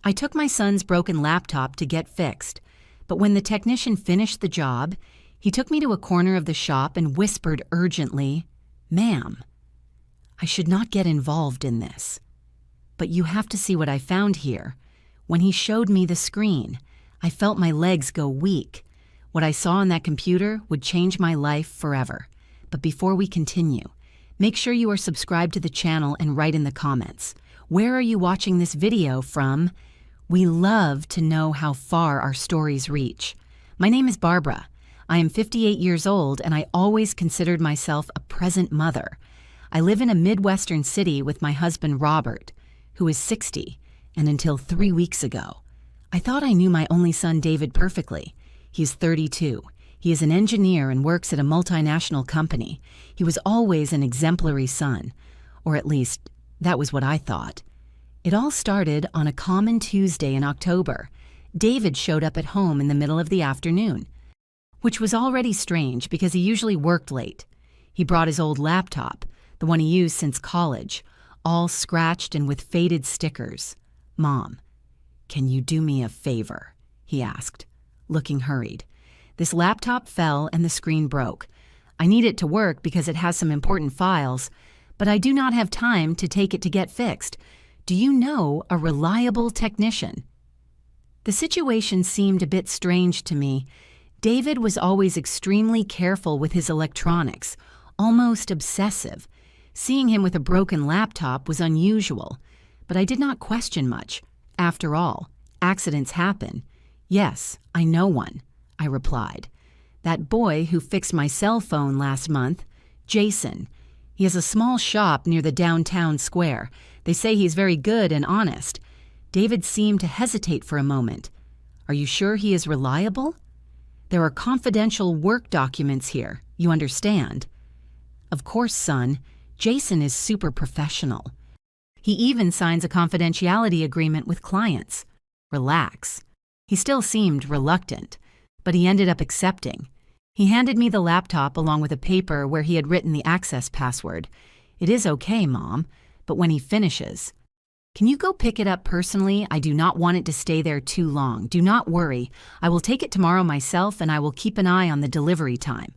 I took my son's broken laptop to get fixed, but when the technician finished the job, he took me to a corner of the shop and whispered urgently, "Ma'am, I should not get involved in this. But you have to see what I found here. When he showed me the screen, I felt my legs go weak. What I saw on that computer would change my life forever. But before we continue, make sure you are subscribed to the channel and write in the comments. Where are you watching this video from? We love to know how far our stories reach. My name is Barbara. I am 58 years old and I always considered myself a present mother. I live in a Midwestern city with my husband Robert, who is 60, and until 3 weeks ago, I thought I knew my only son David perfectly. He is 32. He is an engineer and works at a multinational company. He was always an exemplary son, or at least that was what I thought. It all started on a common Tuesday in October. David showed up at home in the middle of the afternoon, which was already strange because he usually worked late. He brought his old laptop, the one he used since college, all scratched and with faded stickers. "Mom, can you do me a favor?" he asked, looking hurried. "This laptop fell and the screen broke. I need it to work because it has some important files, but I do not have time to take it to get fixed. Do you know a reliable technician?" The situation seemed a bit strange to me. David was always extremely careful with his electronics, almost obsessive. Seeing him with a broken laptop was unusual, but I did not question much. After all, accidents happen. "Yes, I know one," I replied. "That boy who fixed my cell phone last month, Jason. He has a small shop near the downtown square. They say he's very good and honest." David seemed to hesitate for a moment. "Are you sure he is reliable? There are confidential work documents here, you understand." "Of course, son. Jason is super professional. He even signs a confidentiality agreement with clients." "Relax." He still seemed reluctant, but he ended up accepting. He handed me the laptop along with a paper where he had written the access password. "It is okay, Mom, but when he finishes, can you go pick it up personally? I do not want it to stay there too long. Do not worry. I will take it tomorrow myself and I will keep an eye on the delivery time."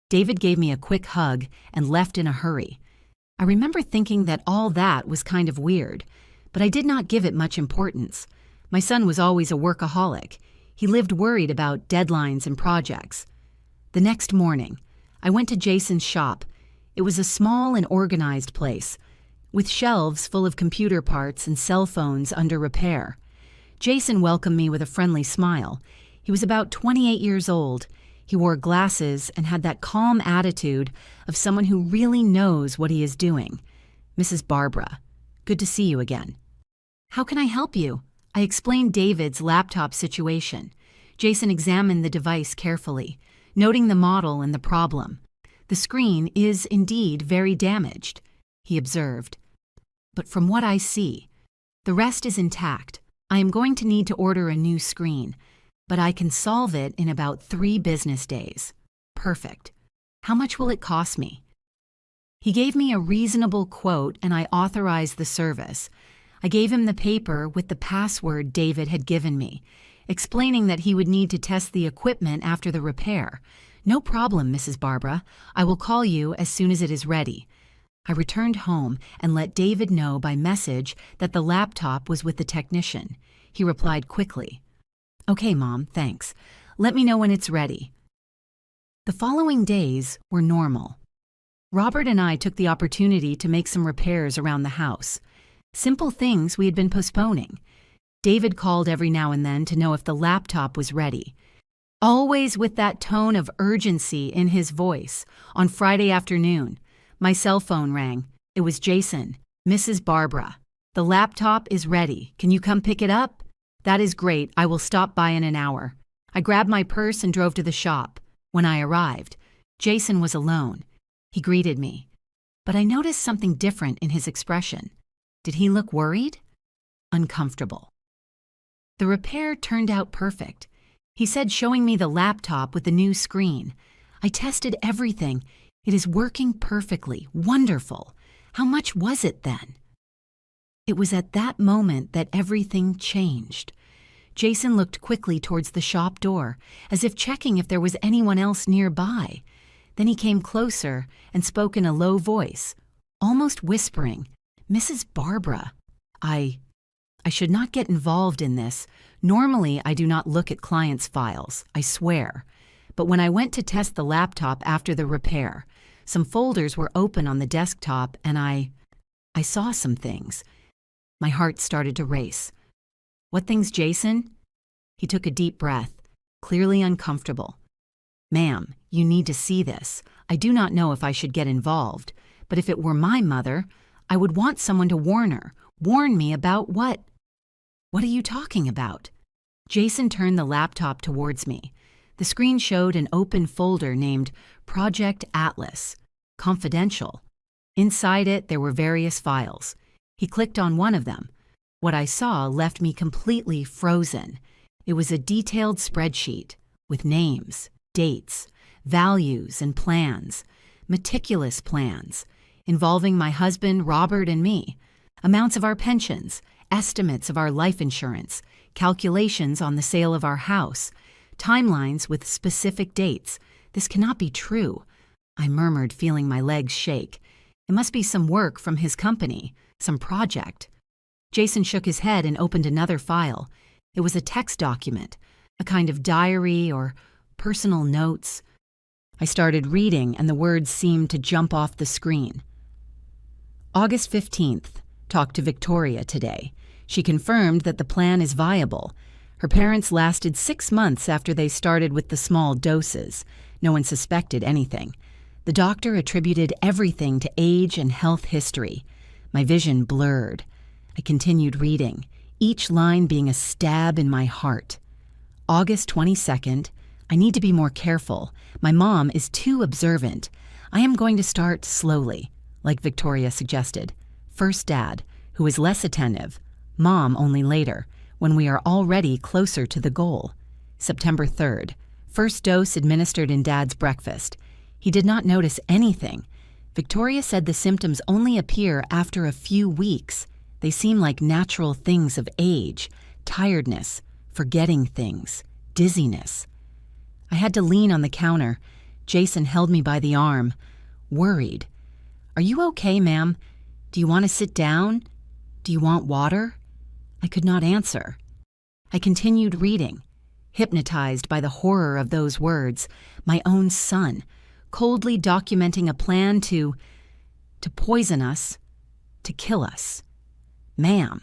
David gave me a quick hug and left in a hurry. I remember thinking that all that was kind of weird, but I did not give it much importance. My son was always a workaholic. He lived worried about deadlines and projects. The next morning, I went to Jason's shop. It was a small and organized place, with shelves full of computer parts and cell phones under repair. Jason welcomed me with a friendly smile. He was about 28 years old. He wore glasses and had that calm attitude of someone who really knows what he is doing. "Mrs. Barbara, good to see you again. How can I help you?" I explained David's laptop situation. Jason examined the device carefully, noting the model and the problem. "The screen is indeed very damaged," he observed. "But from what I see, the rest is intact. I am going to need to order a new screen, but I can solve it in about 3 business days." "Perfect. How much will it cost me?" He gave me a reasonable quote and I authorized the service. I gave him the paper with the password David had given me, explaining that he would need to test the equipment after the repair. "No problem, Mrs. Barbara. I will call you as soon as it is ready." I returned home and let David know by message that the laptop was with the technician. He replied quickly, "Okay, Mom, thanks. Let me know when it's ready." The following days were normal. Robert and I took the opportunity to make some repairs around the house. Simple things we had been postponing. David called every now and then to know if the laptop was ready, always with that tone of urgency in his voice. On Friday afternoon, my cell phone rang. It was Jason. "Mrs. Barbara, the laptop is ready. Can you come pick it up?" "That is great. I will stop by in an hour." I grabbed my purse and drove to the shop. When I arrived, Jason was alone. He greeted me, but I noticed something different in his expression. Did he look worried? Uncomfortable. The repair turned out perfect. He said, showing me the laptop with the new screen. "I tested everything. It is working perfectly. Wonderful. How much was it then?" It was at that moment that everything changed. Jason looked quickly towards the shop door, as if checking if there was anyone else nearby. Then he came closer and spoke in a low voice, almost whispering, "Mrs. Barbara, I should not get involved in this. Normally, I do not look at clients' files, I swear. But when I went to test the laptop after the repair, some folders were open on the desktop and I saw some things." My heart started to race. "What things, Jason?" He took a deep breath, clearly uncomfortable. "Ma'am, you need to see this. I do not know if I should get involved, but if it were my mother, I would want someone to warn her. Warn me about what? What are you talking about?" Jason turned the laptop towards me. The screen showed an open folder named Project Atlas, Confidential. Inside it, there were various files. He clicked on one of them. What I saw left me completely frozen. It was a detailed spreadsheet with names, dates, values, and plans, meticulous plans, involving my husband, Robert, and me, amounts of our pensions, estimates of our life insurance, calculations on the sale of our house, timelines with specific dates. "This cannot be true," I murmured, feeling my legs shake. "It must be some work from his company, some project." Jason shook his head and opened another file. It was a text document, a kind of diary or personal notes. I started reading, and the words seemed to jump off the screen. August 15th. Talked to Victoria today. She confirmed that the plan is viable. Her parents lasted 6 months after they started with the small doses. No one suspected anything. The doctor attributed everything to age and health history. My vision blurred. I continued reading, each line being a stab in my heart. August 22nd. I need to be more careful. My mom is too observant. I am going to start slowly, like Victoria suggested. First Dad, who is less attentive. Mom only later, when we are already closer to the goal. September 3rd. First dose administered in Dad's breakfast. He did not notice anything. Victoria said the symptoms only appear after a few weeks. They seem like natural things of age, tiredness, forgetting things, dizziness. I had to lean on the counter. Jason held me by the arm, worried. "Are you okay, ma'am? Do you want to sit down? Do you want water?" I could not answer. I continued reading, hypnotized by the horror of those words. My own son, coldly documenting a plan to poison us, to kill us. "Ma'am,"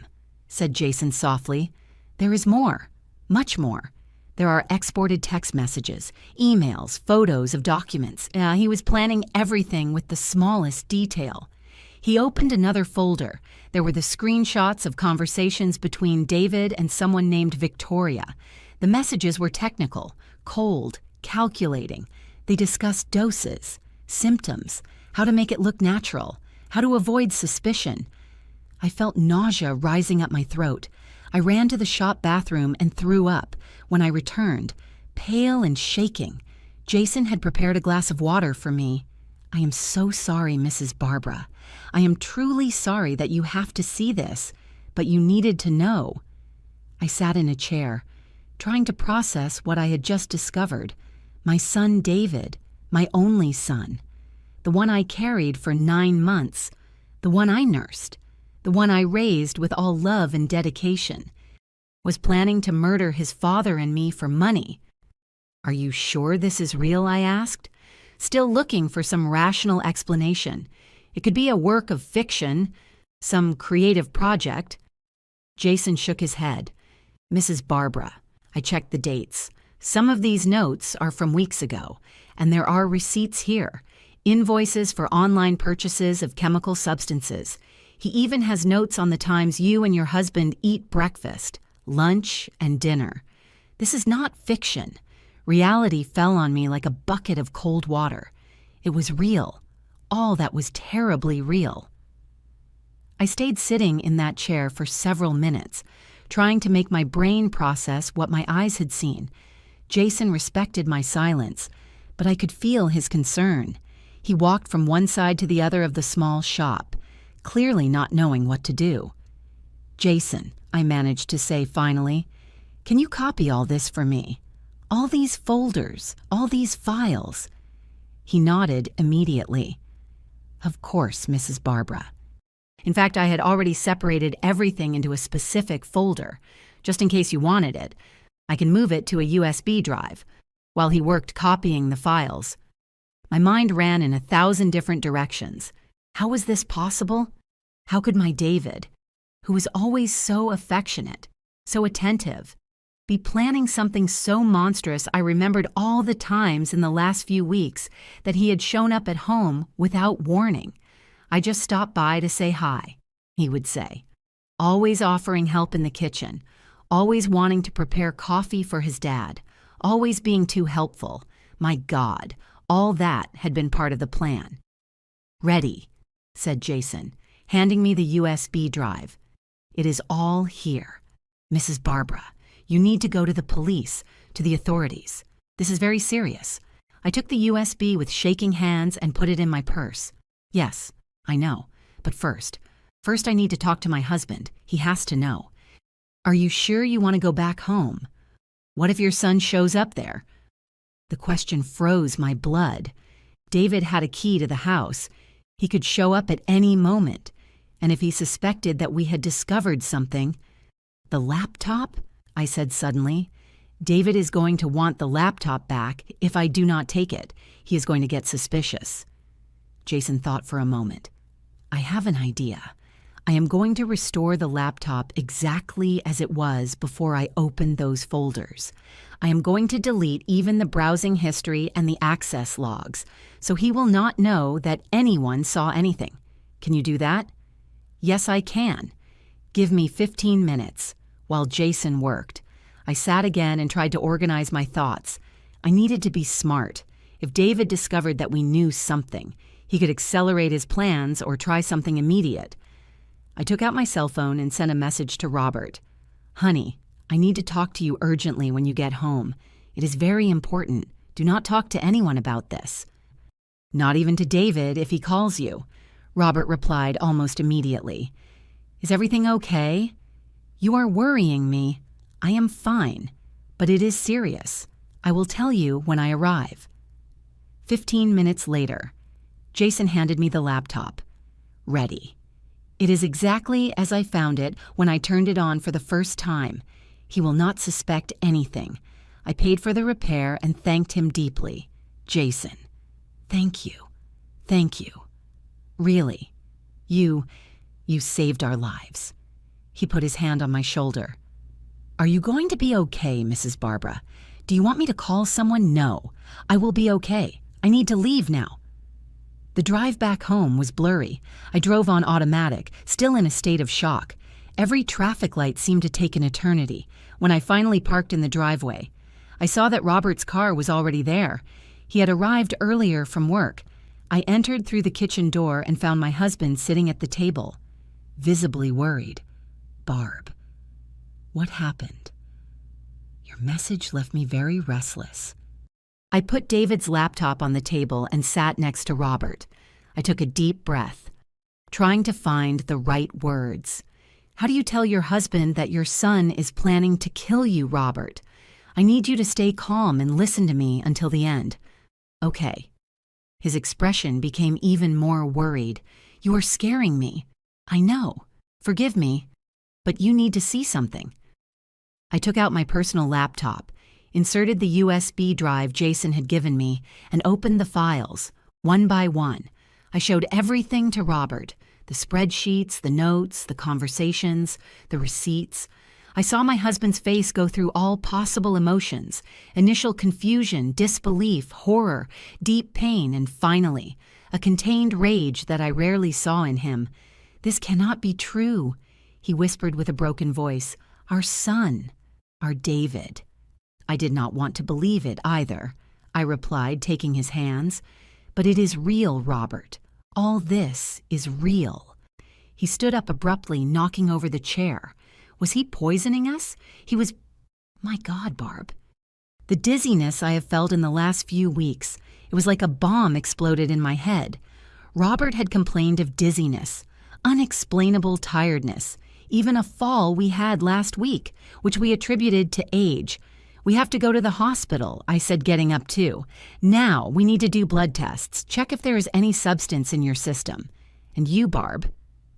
said Jason softly, "there is more, much more. There are exported text messages, emails, photos of documents. He was planning everything with the smallest detail." He opened another folder. There were the screenshots of conversations between David and someone named Victoria. The messages were technical, cold, calculating. They discussed doses, symptoms, how to make it look natural, how to avoid suspicion. I felt nausea rising up my throat. I ran to the shop bathroom and threw up. When I returned, pale and shaking, Jason had prepared a glass of water for me. "I am so sorry, Mrs. Barbara. I am truly sorry that you have to see this, but you needed to know." I sat in a chair, trying to process what I had just discovered. My son David, my only son, the one I carried for 9 months, the one I nursed, the one I raised with all love and dedication, was planning to murder his father and me for money. "Are you sure this is real?" I asked, still looking for some rational explanation. It could be a work of fiction, some creative project. Jason shook his head. "Mrs. Barbara," I checked the dates. "Some of these notes are from weeks ago, and there are receipts here, invoices for online purchases of chemical substances. He even has notes on the times you and your husband eat breakfast, lunch, and dinner. This is not fiction. Reality fell on me like a bucket of cold water. It was real, all that was terribly real." I stayed sitting in that chair for several minutes, trying to make my brain process what my eyes had seen. Jason respected my silence, but I could feel his concern. He walked from one side to the other of the small shop, clearly not knowing what to do. "Jason," I managed to say finally, "can you copy all this for me? All these folders, all these files." He nodded immediately. "Of course, Mrs. Barbara." In fact, I had already separated everything into a specific folder, just in case you wanted it. I can move it to a USB drive, while he worked copying the files. My mind ran in 1,000 different directions. How was this possible? How could my David, who was always so affectionate, so attentive, be planning something so monstrous? I remembered all the times in the last few weeks that he had shown up at home without warning. "I just stopped by to say hi," he would say, always offering help in the kitchen, always wanting to prepare coffee for his dad, always being too helpful. My God, all that had been part of the plan. "Ready," said Jason, handing me the USB drive. "It is all here. Mrs. Barbara, you need to go to the police, to the authorities. This is very serious." I took the USB with shaking hands and put it in my purse. "Yes, I know, but first I need to talk to my husband. He has to know." "Are you sure you want to go back home? What if your son shows up there?" The question froze my blood. David had a key to the house. He could show up at any moment. And if he suspected that we had discovered something— "The laptop?" I said suddenly. "David is going to want the laptop back if I do not take it. He is going to get suspicious." Jason thought for a moment. "I have an idea. I am going to restore the laptop exactly as it was before I opened those folders. I am going to delete even the browsing history and the access logs, so he will not know that anyone saw anything. Can you do that?" "Yes, I can. Give me 15 minutes." While Jason worked, I sat again and tried to organize my thoughts. I needed to be smart. If David discovered that we knew something, he could accelerate his plans or try something immediate. I took out my cell phone and sent a message to Robert. "Honey, I need to talk to you urgently when you get home. It is very important. Do not talk to anyone about this." "Not even to David if he calls you," Robert replied almost immediately. "Is everything okay? You are worrying me. I am fine, but it is serious. I will tell you when I arrive." 15 minutes later, Jason handed me the laptop. "Ready. It is exactly as I found it when I turned it on for the first time. He will not suspect anything. I paid for the repair and thanked him deeply. Jason. Thank you. Thank you. Really. You saved our lives." He put his hand on my shoulder. "Are you going to be okay, Mrs. Barbara? Do you want me to call someone? No. I will be okay. I need to leave now." The drive back home was blurry. I drove on automatic, still in a state of shock. Every traffic light seemed to take an eternity. When I finally parked in the driveway, I saw that Robert's car was already there. He had arrived earlier from work. I entered through the kitchen door and found my husband sitting at the table, visibly worried. "Barb, what happened? Your message left me very restless." I put David's laptop on the table and sat next to Robert. I took a deep breath, trying to find the right words. "How do you tell your husband that your son is planning to kill you, Robert? I need you to stay calm and listen to me until the end." "Okay." His expression became even more worried. "You are scaring me." "I know. Forgive me. But you need to see something." I took out my personal laptop, inserted the USB drive Jason had given me, and opened the files, one by one. I showed everything to Robert, the spreadsheets, the notes, the conversations, the receipts. I saw my husband's face go through all possible emotions: initial confusion, disbelief, horror, deep pain, and finally, a contained rage that I rarely saw in him. "This cannot be true," he whispered with a broken voice. "Our son, our David." I did not want to believe it either. I replied, taking his hands. "But it is real, Robert. All this is real." He stood up abruptly, knocking over the chair. Was he poisoning us? My God, Barb. The dizziness I have felt in the last few weeks, it was like a bomb exploded in my head. Robert had complained of dizziness, unexplainable tiredness. even a fall we had last week, which we attributed to age. We have to go to the hospital, I said, getting up too. Now, we need to do blood tests. Check if there is any substance in your system. And you, Barb,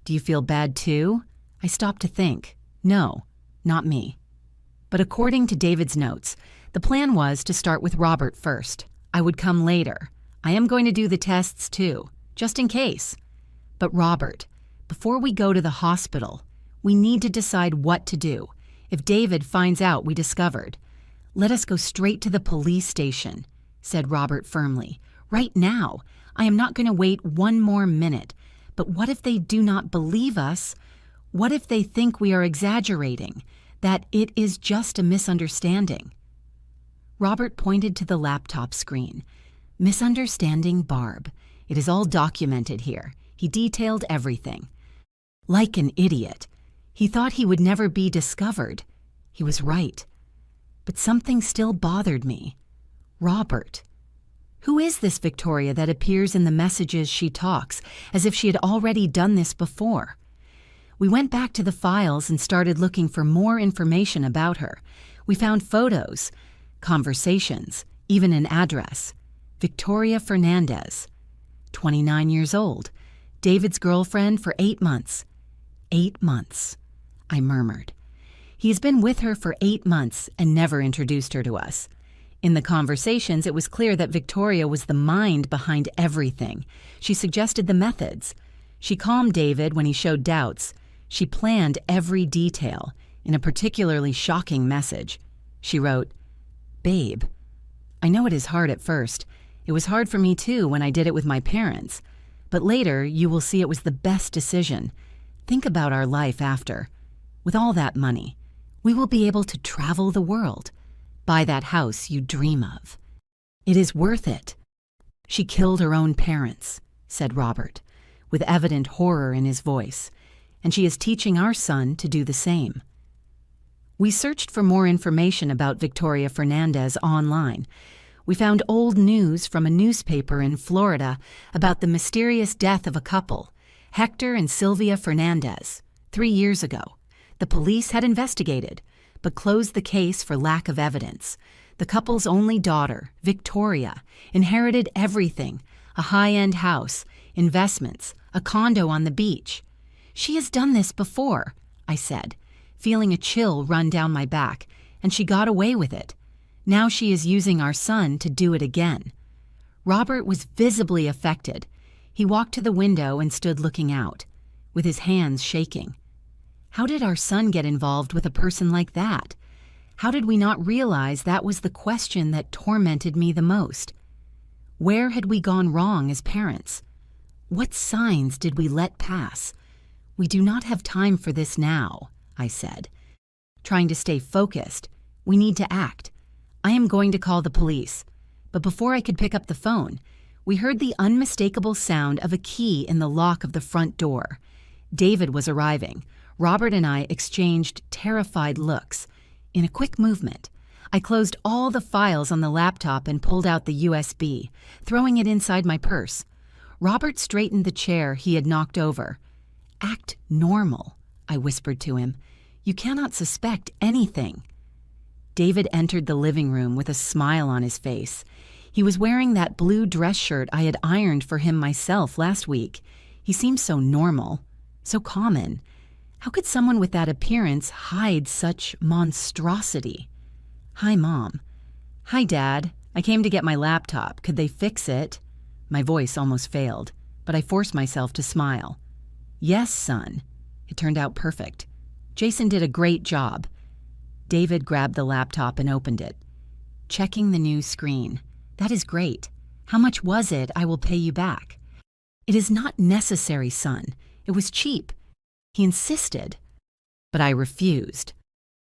do you feel bad too? I stopped to think. No, not me. But according to David's notes, the plan was to start with Robert first. I would come later. I am going to do the tests too, just in case. But Robert, before we go to the hospital, we need to decide what to do if David finds out we discovered. Let us go straight to the police station, said Robert firmly. Right now. I am not going to wait one more minute. But what if they do not believe us? What if they think we are exaggerating, that it is just a misunderstanding? Robert pointed to the laptop screen. Misunderstanding Barb. It is all documented here. He detailed everything. Like an idiot. He thought he would never be discovered. He was right. But something still bothered me. Robert. Who is this Victoria that appears in the messages she talks, as if she had already done this before? We went back to the files and started looking for more information about her. We found photos, conversations, even an address. Victoria Fernandez, 29 years old, David's girlfriend for 8 months. 8 months, I murmured. He has been with her for 8 months and never introduced her to us. In the conversations, it was clear that Victoria was the mind behind everything. She suggested the methods. She calmed David when he showed doubts. She planned every detail. In a particularly shocking message, she wrote, "Babe, I know it is hard at first. It was hard for me too when I did it with my parents. But later, you will see it was the best decision. Think about our life after. With all that money, we will be able to travel the world, buy that house you dream of. It is worth it." She killed her own parents, said Robert, with evident horror in his voice, and she is teaching our son to do the same. We searched for more information about Victoria Fernandez online. We found old news from a newspaper in Florida about the mysterious death of a couple, Hector and Sylvia Fernandez, 3 years ago. The police had investigated, but closed the case for lack of evidence. The couple's only daughter, Victoria, inherited everything: a high-end house, investments, a condo on the beach. She has done this before, I said, feeling a chill run down my back, and she got away with it. Now she is using our son to do it again. Robert was visibly affected. He walked to the window and stood looking out, with his hands shaking. How did our son get involved with a person like that? How did we not realize that was the question that tormented me the most? Where had we gone wrong as parents? What signs did we let pass? We do not have time for this now, I said. Trying to stay focused, we need to act. I am going to call the police. But before I could pick up the phone, we heard the unmistakable sound of a key in the lock of the front door. David was arriving. Robert and I exchanged terrified looks. In a quick movement, I closed all the files on the laptop and pulled out the USB, throwing it inside my purse. Robert straightened the chair he had knocked over. "Act normal," I whispered to him. "You cannot suspect anything." David entered the living room with a smile on his face. He was wearing that blue dress shirt I had ironed for him myself last week. He seemed so normal, so common. How could someone with that appearance hide such monstrosity? "Hi, Mom." "Hi, Dad. I came to get my laptop. Could they fix it?" My voice almost failed, but I forced myself to smile. "Yes, son." It turned out perfect. Jason did a great job. David grabbed the laptop and opened it. Checking the new screen. "That is great. How much was it? I will pay you back." "It is not necessary, son. It was cheap." He insisted, but I refused.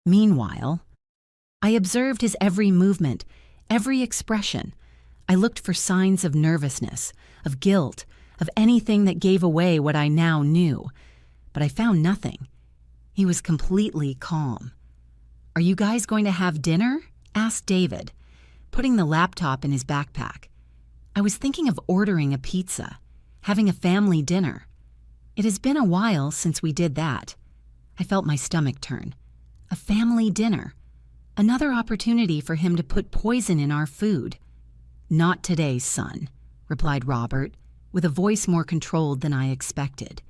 Meanwhile, I observed his every movement, every expression. I looked for signs of nervousness, of guilt, of anything that gave away what I now knew, but I found nothing. He was completely calm. "Are you guys going to have dinner?" asked David, putting the laptop in his backpack. I was thinking of ordering a pizza, having a family dinner. It has been a while since we did that. I felt my stomach turn. A family dinner. Another opportunity for him to put poison in our food. "Not today, son," replied Robert, with a voice more controlled than I expected.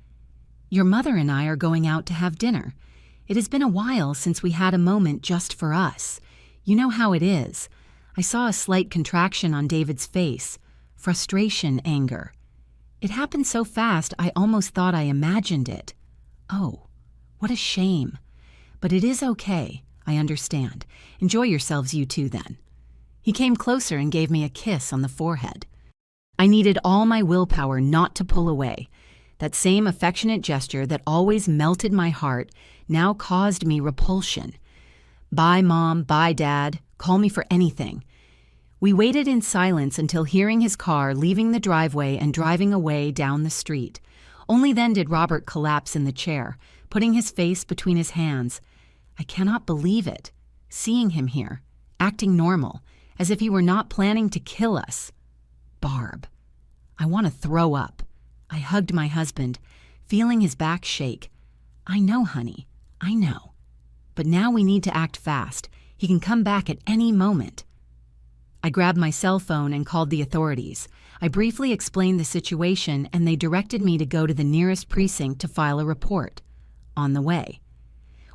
"Your mother and I are going out to have dinner. It has been a while since we had a moment just for us. You know how it is." I saw a slight contraction on David's face. Frustration, anger. It happened so fast I almost thought I imagined it. Oh, what a shame. But it is okay. I understand. Enjoy yourselves, you two, then. He came closer and gave me a kiss on the forehead. I needed all my willpower not to pull away. That same affectionate gesture that always melted my heart now caused me repulsion. "Bye, Mom. Bye, Dad. Call me for anything." We waited in silence until hearing his car leaving the driveway and driving away down the street. Only then did Robert collapse in the chair, putting his face between his hands. I cannot believe it. Seeing him here, acting normal, as if he were not planning to kill us. Barb. I want to throw up. I hugged my husband, feeling his back shake. "I know, honey. I know. But now we need to act fast. He can come back at any moment." I grabbed my cell phone and called the authorities. I briefly explained the situation and they directed me to go to the nearest precinct to file a report. On the way.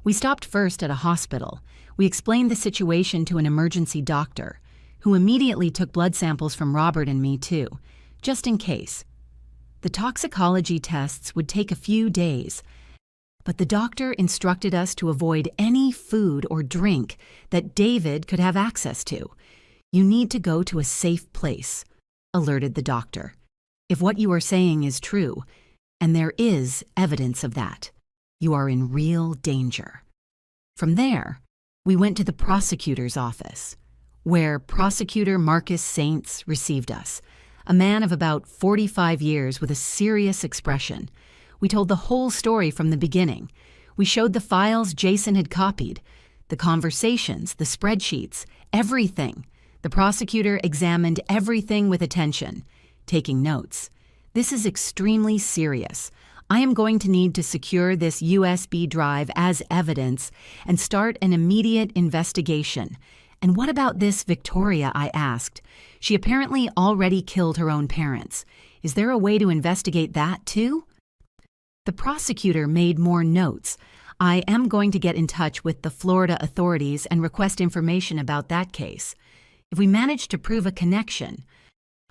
We stopped first at a hospital. We explained the situation to an emergency doctor, who immediately took blood samples from Robert and me too, just in case. The toxicology tests would take a few days, but the doctor instructed us to avoid any food or drink that David could have access to. "You need to go to a safe place," alerted the doctor. "If what you are saying is true, and there is evidence of that, you are in real danger." From there, we went to the prosecutor's office, where Prosecutor Marcus Saints received us, a man of about 45 years with a serious expression. We told the whole story from the beginning. We showed the files Jason had copied, the conversations, the spreadsheets, everything. The prosecutor examined everything with attention, taking notes. "This is extremely serious. I am going to need to secure this USB drive as evidence and start an immediate investigation." "And what about this Victoria?" I asked. "She apparently already killed her own parents. Is there a way to investigate that too?" The prosecutor made more notes. "I am going to get in touch with the Florida authorities and request information about that case. If we manage to prove a connection,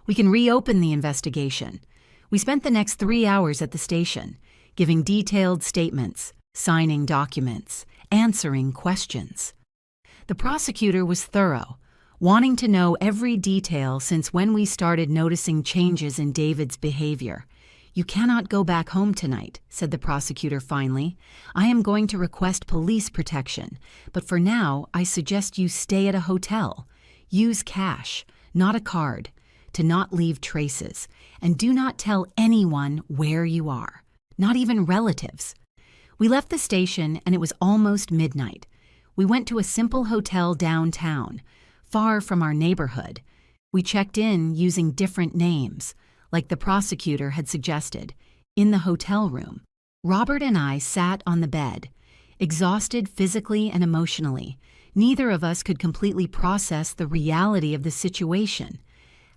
we can reopen the investigation." We spent the next 3 hours at the station, giving detailed statements, signing documents, answering questions. The prosecutor was thorough, wanting to know every detail since when we started noticing changes in David's behavior. "You cannot go back home tonight," said the prosecutor finally. "I am going to request police protection, but for now I suggest you stay at a hotel. Use cash, not a card, to not leave traces, and do not tell anyone where you are, not even relatives." We left the station and it was almost midnight. We went to a simple hotel downtown, far from our neighborhood. We checked in using different names, like the prosecutor had suggested, in the hotel room. Robert and I sat on the bed, exhausted physically and emotionally. Neither of us could completely process the reality of the situation.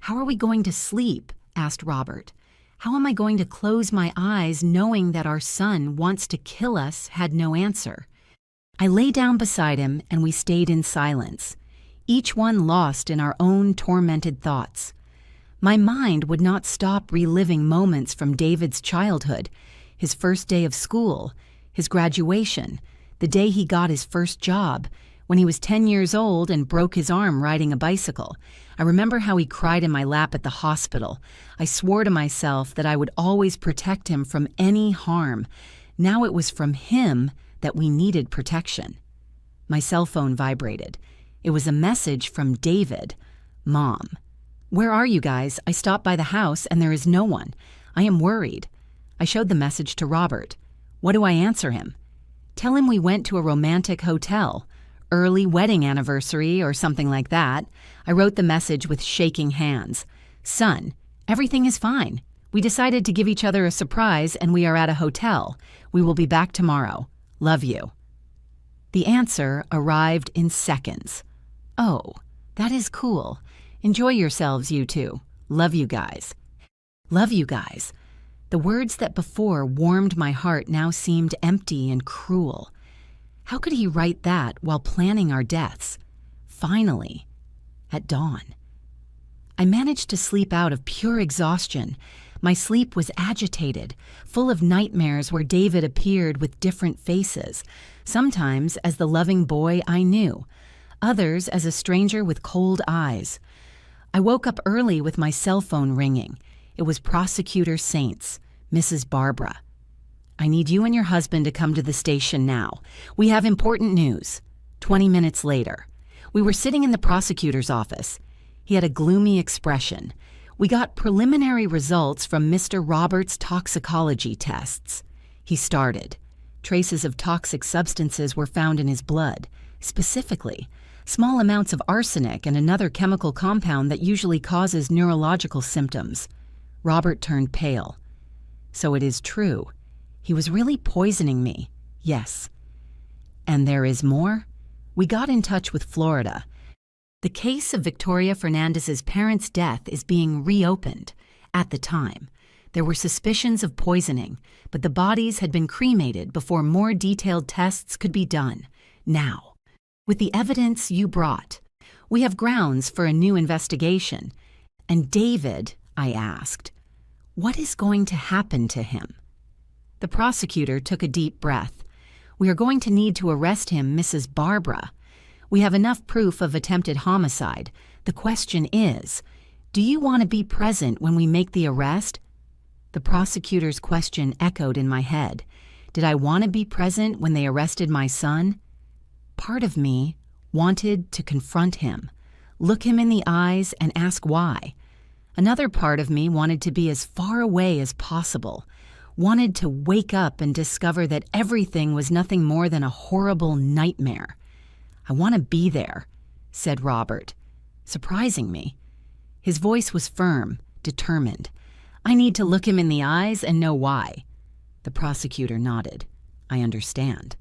"How are we going to sleep?" asked Robert. "How am I going to close my eyes knowing that our son wants to kill us?" had no answer. I lay down beside him and we stayed in silence, each one lost in our own tormented thoughts. My mind would not stop reliving moments from David's childhood, his first day of school, his graduation, the day he got his first job, when he was 10 years old and broke his arm riding a bicycle. I remember how he cried in my lap at the hospital. I swore to myself that I would always protect him from any harm. Now it was from him that we needed protection. My cell phone vibrated. It was a message from David. "Mom. Where are you guys? I stopped by the house and there is no one. I am worried." I showed the message to Robert. What do I answer him? Tell him we went to a romantic hotel. Early wedding anniversary or something like that. I wrote the message with shaking hands. "Son, everything is fine. We decided to give each other a surprise and we are at a hotel. We will be back tomorrow. Love you. The answer arrived in seconds. Oh, that is cool. Enjoy yourselves, you two. Love you guys. Love you guys. The words that before warmed my heart now seemed empty and cruel. How could he write that while planning our deaths? Finally, at dawn. I managed to sleep out of pure exhaustion. My sleep was agitated, full of nightmares where David appeared with different faces, sometimes as the loving boy I knew, others as a stranger with cold eyes. I woke up early with my cell phone ringing. It was Prosecutor Saints, Mrs. Barbara. I need you and your husband to come to the station now. We have important news. 20 minutes later. We were sitting in the prosecutor's office. He had a gloomy expression. We got preliminary results from Mr. Roberts' toxicology tests. He started. Traces of toxic substances were found in his blood. Specifically, small amounts of arsenic and another chemical compound that usually causes neurological symptoms. Robert turned pale. So it is true. He was really poisoning me. Yes. And there is more? We got in touch with Florida. The case of Victoria Fernandez's parents' death is being reopened. At the time, there were suspicions of poisoning, but the bodies had been cremated before more detailed tests could be done. Now, with the evidence you brought, we have grounds for a new investigation. And David, I asked, what is going to happen to him? The prosecutor took a deep breath. We are going to need to arrest him, Mrs. Barbara. We have enough proof of attempted homicide. The question is, do you want to be present when we make the arrest? The prosecutor's question echoed in my head. Did I want to be present when they arrested my son? Part of me wanted to confront him, look him in the eyes and ask why. Another part of me wanted to be as far away as possible, wanted to wake up and discover that everything was nothing more than a horrible nightmare. I want to be there, said Robert, surprising me. His voice was firm, determined. I need to look him in the eyes and know why. The prosecutor nodded. I understand.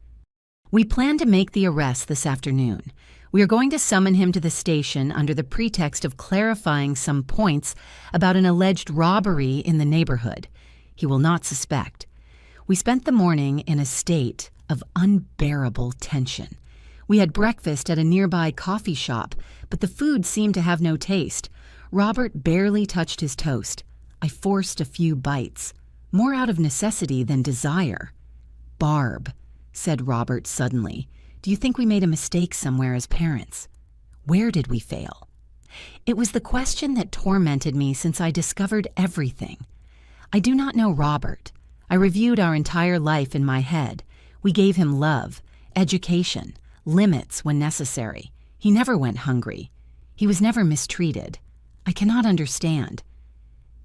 We plan to make the arrest this afternoon. We are going to summon him to the station under the pretext of clarifying some points about an alleged robbery in the neighborhood. He will not suspect. We spent the morning in a state of unbearable tension. We had breakfast at a nearby coffee shop, but the food seemed to have no taste. Robert barely touched his toast. I forced a few bites, more out of necessity than desire. Barb, said Robert suddenly, do you think we made a mistake somewhere as parents? Where did we fail? It was the question that tormented me since I discovered everything. I do not know Robert. I reviewed our entire life in my head. We gave him love, education, limits when necessary. He never went hungry. He was never mistreated. I cannot understand.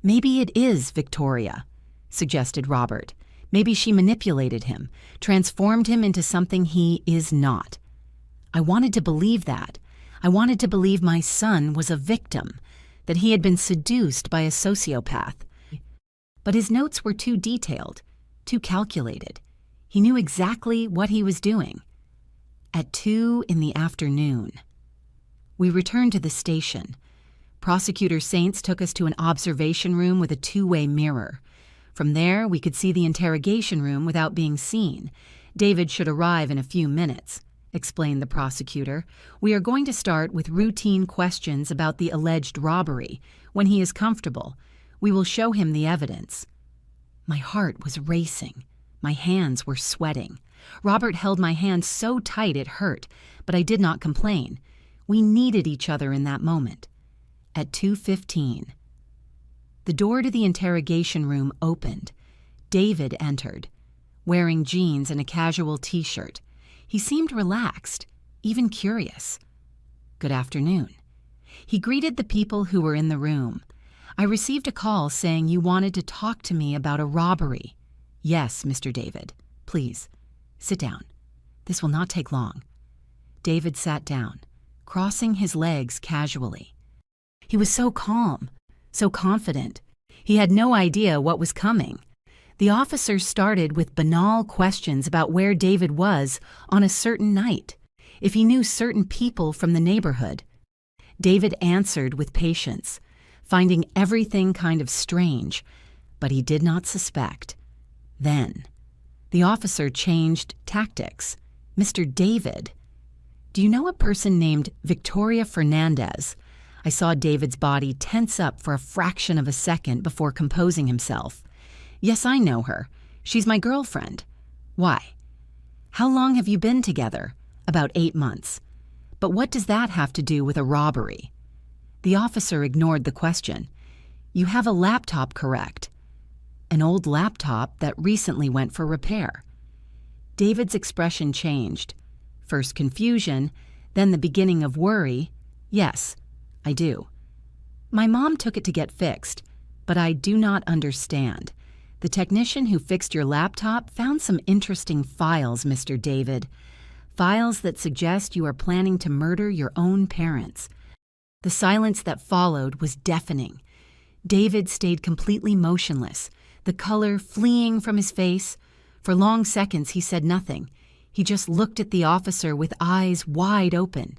Maybe it is Victoria, suggested Robert. Maybe she manipulated him, transformed him into something he is not. I wanted to believe that. I wanted to believe my son was a victim, that he had been seduced by a sociopath. But his notes were too detailed, too calculated. He knew exactly what he was doing. At 2 p.m, we returned to the station. Prosecutor Saints took us to an observation room with a two-way mirror. From there, we could see the interrogation room without being seen. David should arrive in a few minutes, explained the prosecutor. We are going to start with routine questions about the alleged robbery. When he is comfortable, we will show him the evidence. My heart was racing. My hands were sweating. Robert held my hand so tight it hurt, but I did not complain. We needed each other in that moment. At 2:15, the door to the interrogation room opened. David entered, wearing jeans and a casual t-shirt. He seemed relaxed, even curious. Good afternoon. He greeted the people who were in the room. I received a call saying you wanted to talk to me about a robbery. Yes, Mr. David. Please, sit down. This will not take long. David sat down, crossing his legs casually. He was so calm, so confident. He had no idea what was coming. The officer started with banal questions about where David was on a certain night, if he knew certain people from the neighborhood. David answered with patience, finding everything kind of strange, but he did not suspect. Then, the officer changed tactics. Mr. David, do you know a person named Victoria Fernandez? I saw David's body tense up for a fraction of a second before composing himself. Yes, I know her. She's my girlfriend. Why? How long have you been together? About 8 months. But what does that have to do with a robbery? The officer ignored the question. You have a laptop, correct? An old laptop that recently went for repair. David's expression changed. First confusion, then the beginning of worry. Yes, I do. My mom took it to get fixed, but I do not understand. The technician who fixed your laptop found some interesting files, Mr. David. Files that suggest you are planning to murder your own parents. The silence that followed was deafening. David stayed completely motionless, the color fleeing from his face. For long seconds he said nothing. He just looked at the officer with eyes wide open.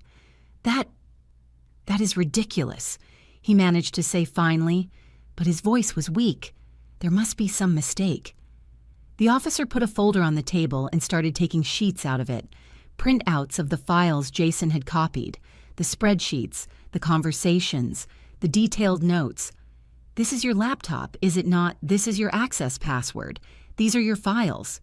That is ridiculous, he managed to say finally, but his voice was weak. There must be some mistake. The officer put a folder on the table and started taking sheets out of it, printouts of the files Jason had copied, the spreadsheets, the conversations, the detailed notes. This is your laptop, is it not? This is your access password. These are your files.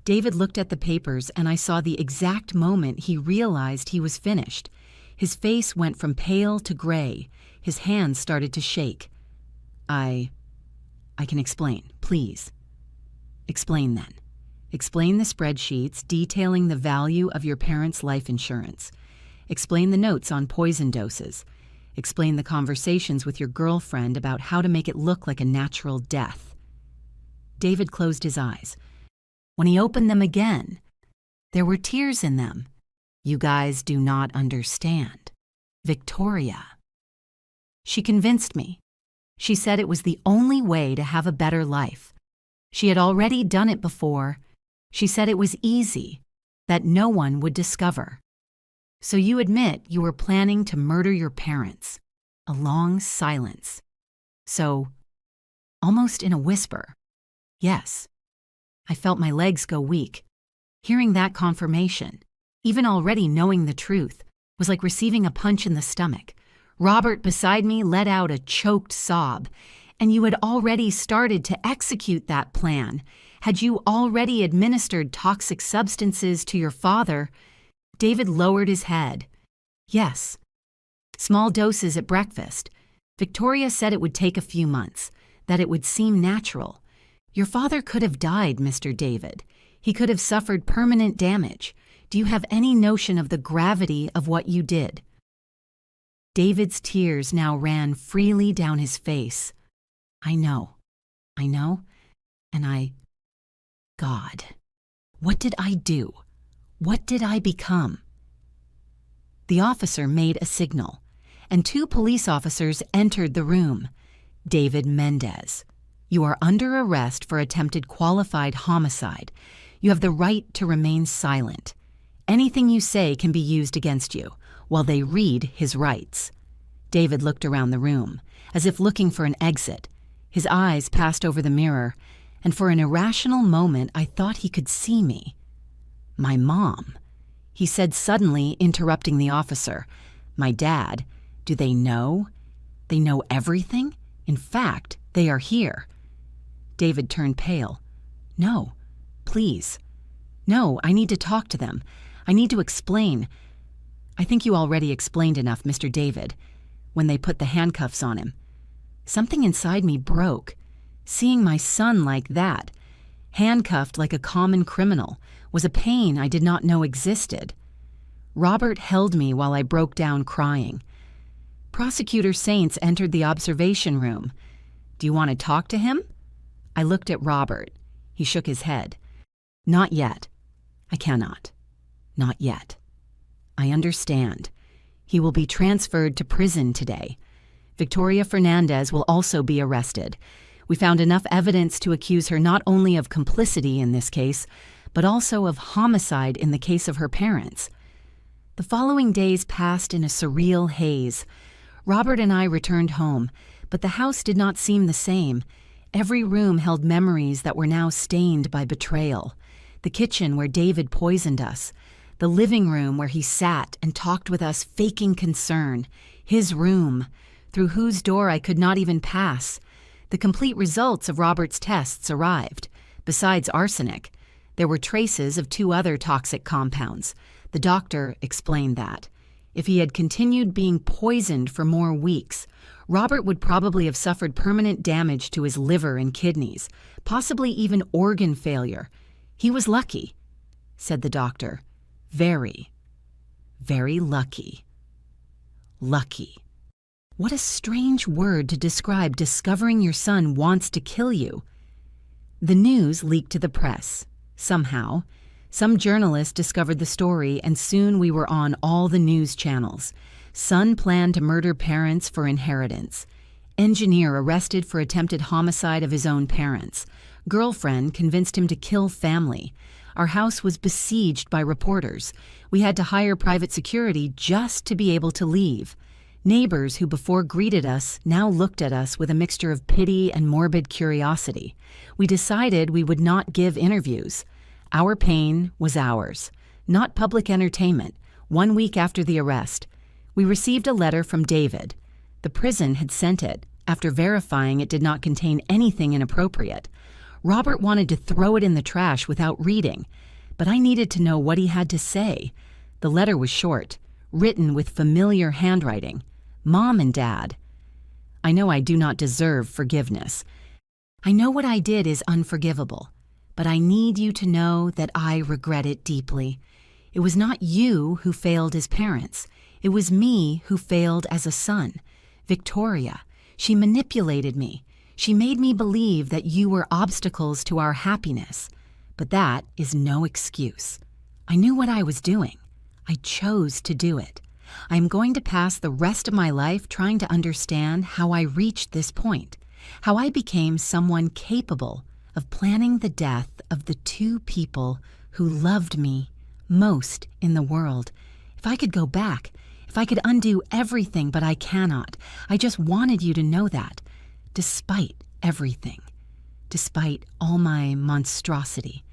David looked at the papers, and I saw the exact moment he realized he was finished. His face went from pale to gray. His hands started to shake. I can explain, please. Explain then. Explain the spreadsheets detailing the value of your parents' life insurance. Explain the notes on poison doses. Explain the conversations with your girlfriend about how to make it look like a natural death. David closed his eyes. When he opened them again, there were tears in them. You guys do not understand. Victoria. She convinced me. She said it was the only way to have a better life. She had already done it before. She said it was easy, that no one would discover. So you admit you were planning to murder your parents. A long silence. So, almost in a whisper, yes. I felt my legs go weak. Hearing that confirmation, even already knowing the truth, was like receiving a punch in the stomach. Robert beside me let out a choked sob. And you had already started to execute that plan. Had you already administered toxic substances to your father? David lowered his head. Yes. Small doses at breakfast. Victoria said it would take a few months, that it would seem natural. Your father could have died, Mr. David. He could have suffered permanent damage. Do you have any notion of the gravity of what you did? David's tears now ran freely down his face. I know, and God, what did I do? What did I become? The officer made a signal, and 2 police officers entered the room. David Mendez, you are under arrest for attempted qualified homicide. You have the right to remain silent. Anything you say can be used against you, while they read his rights. David looked around the room, as if looking for an exit. His eyes passed over the mirror, and for an irrational moment I thought he could see me. My mom, he said suddenly, interrupting the officer. My dad, do they know? They know everything? In fact, they are here. David turned pale. No, please. No, I need to talk to them. I need to explain. I think you already explained enough, Mr. David, when they put the handcuffs on him. Something inside me broke. Seeing my son like that, handcuffed like a common criminal, was a pain I did not know existed. Robert held me while I broke down crying. Prosecutor Saints entered the observation room. Do you want to talk to him? I looked at Robert. He shook his head. Not yet. I cannot. Not yet. I understand. He will be transferred to prison today. Victoria Fernandez will also be arrested. We found enough evidence to accuse her not only of complicity in this case, but also of homicide in the case of her parents. The following days passed in a surreal haze. Robert and I returned home, but the house did not seem the same. Every room held memories that were now stained by betrayal. The kitchen where David poisoned us. The living room where he sat and talked with us, faking concern. His room, through whose door I could not even pass. The complete results of Robert's tests arrived. Besides arsenic, there were traces of 2 other toxic compounds. The doctor explained that. If he had continued being poisoned for more weeks, Robert would probably have suffered permanent damage to his liver and kidneys, possibly even organ failure. He was lucky, said the doctor. Very, very lucky. Lucky. What a strange word to describe discovering your son wants to kill you. The news leaked to the press. Somehow, some journalist discovered the story, and soon we were on all the news channels. Son planned to murder parents for inheritance. Engineer arrested for attempted homicide of his own parents. Girlfriend convinced him to kill family. Our house was besieged by reporters. We had to hire private security just to be able to leave. Neighbors who before greeted us now looked at us with a mixture of pity and morbid curiosity. We decided we would not give interviews. Our pain was ours, not public entertainment. 1 week after the arrest, we received a letter from David. The prison had sent it, after verifying it did not contain anything inappropriate. Robert wanted to throw it in the trash without reading, but I needed to know what he had to say. The letter was short, written with familiar handwriting. Mom and Dad, I know I do not deserve forgiveness. I know what I did is unforgivable, but I need you to know that I regret it deeply. It was not you who failed as parents. It was me who failed as a son. Victoria, she manipulated me. She made me believe that you were obstacles to our happiness. But that is no excuse. I knew what I was doing. I chose to do it. I am going to pass the rest of my life trying to understand how I reached this point, how I became someone capable of planning the death of the 2 people who loved me most in the world. If I could go back, if I could undo everything, but I cannot. I just wanted you to know that, despite everything, despite all my monstrosity,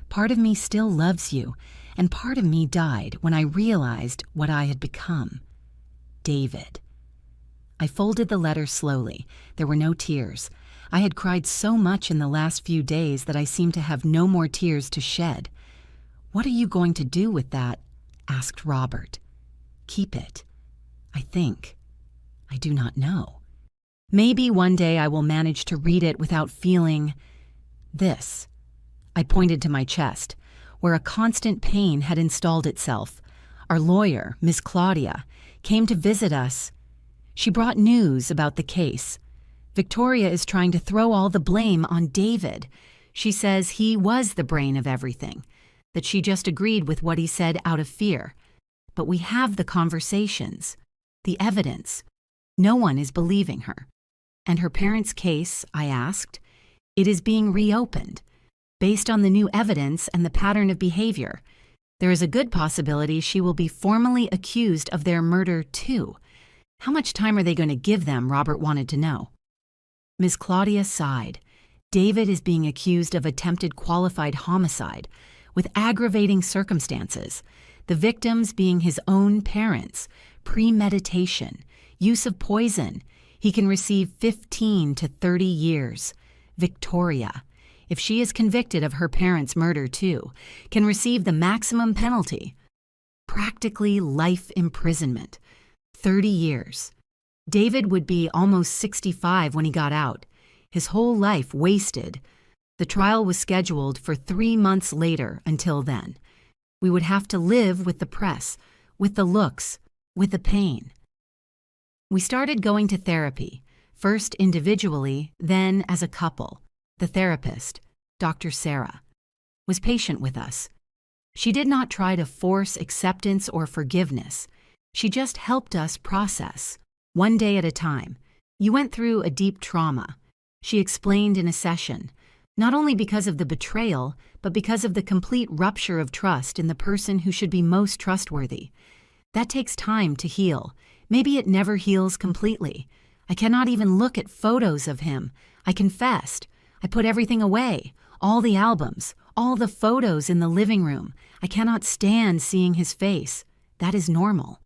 part of me still loves you, and part of me died when I realized what I had become. David. I folded the letter slowly. There were no tears. I had cried so much in the last few days that I seemed to have no more tears to shed. What are you going to do with that? Asked Robert. Keep it. I think. I do not know. Maybe one day I will manage to read it without feeling this. I pointed to my chest, where a constant pain had installed itself. Our lawyer, Miss Claudia, came to visit us. She brought news about the case. Victoria is trying to throw all the blame on David. She says he was the brain of everything, that she just agreed with what he said out of fear. But we have the conversations, the evidence. No one is believing her. And her parents' case, I asked, it is being reopened. Based on the new evidence and the pattern of behavior, there is a good possibility she will be formally accused of their murder too. How much time are they going to give them, Robert wanted to know. Ms. Claudia sighed. David is being accused of attempted qualified homicide with aggravating circumstances, the victims being his own parents, premeditation, use of poison. He can receive 15 to 30 years. Victoria, if she is convicted of her parents' murder too, can receive the maximum penalty, practically life imprisonment, 30 years. David would be almost 65 when he got out, his whole life wasted. The trial was scheduled for 3 months later until then. We would have to live with the press, with the looks, with the pain. We started going to therapy, first individually, then as a couple. The therapist, Dr. Sarah, was patient with us. She did not try to force acceptance or forgiveness. She just helped us process, one day at a time. You went through a deep trauma. She explained in a session, not only because of the betrayal, but because of the complete rupture of trust in the person who should be most trustworthy. That takes time to heal. Maybe it never heals completely. I cannot even look at photos of him. I confessed. I put everything away, all the albums, all the photos in the living room. I cannot stand seeing his face. That is normal.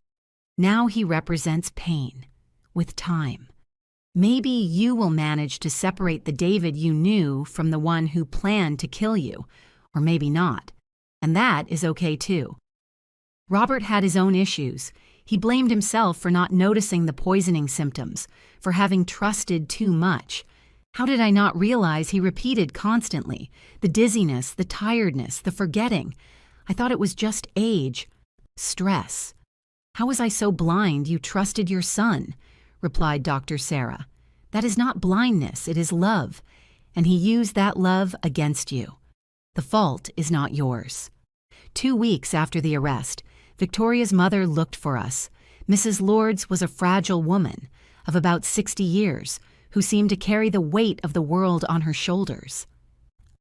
Now he represents pain, with time. Maybe you will manage to separate the David you knew from the one who planned to kill you, or maybe not. And that is okay too. Robert had his own issues. He blamed himself for not noticing the poisoning symptoms, for having trusted too much. How did I not realize he repeated constantly? The dizziness, the tiredness, the forgetting. I thought it was just age. Stress. How was I so blind you trusted your son? Replied Dr. Sarah. That is not blindness, it is love. And he used that love against you. The fault is not yours. 2 weeks after the arrest, Victoria's mother looked for us. Mrs. Lords was a fragile woman of about 60 years who seemed to carry the weight of the world on her shoulders.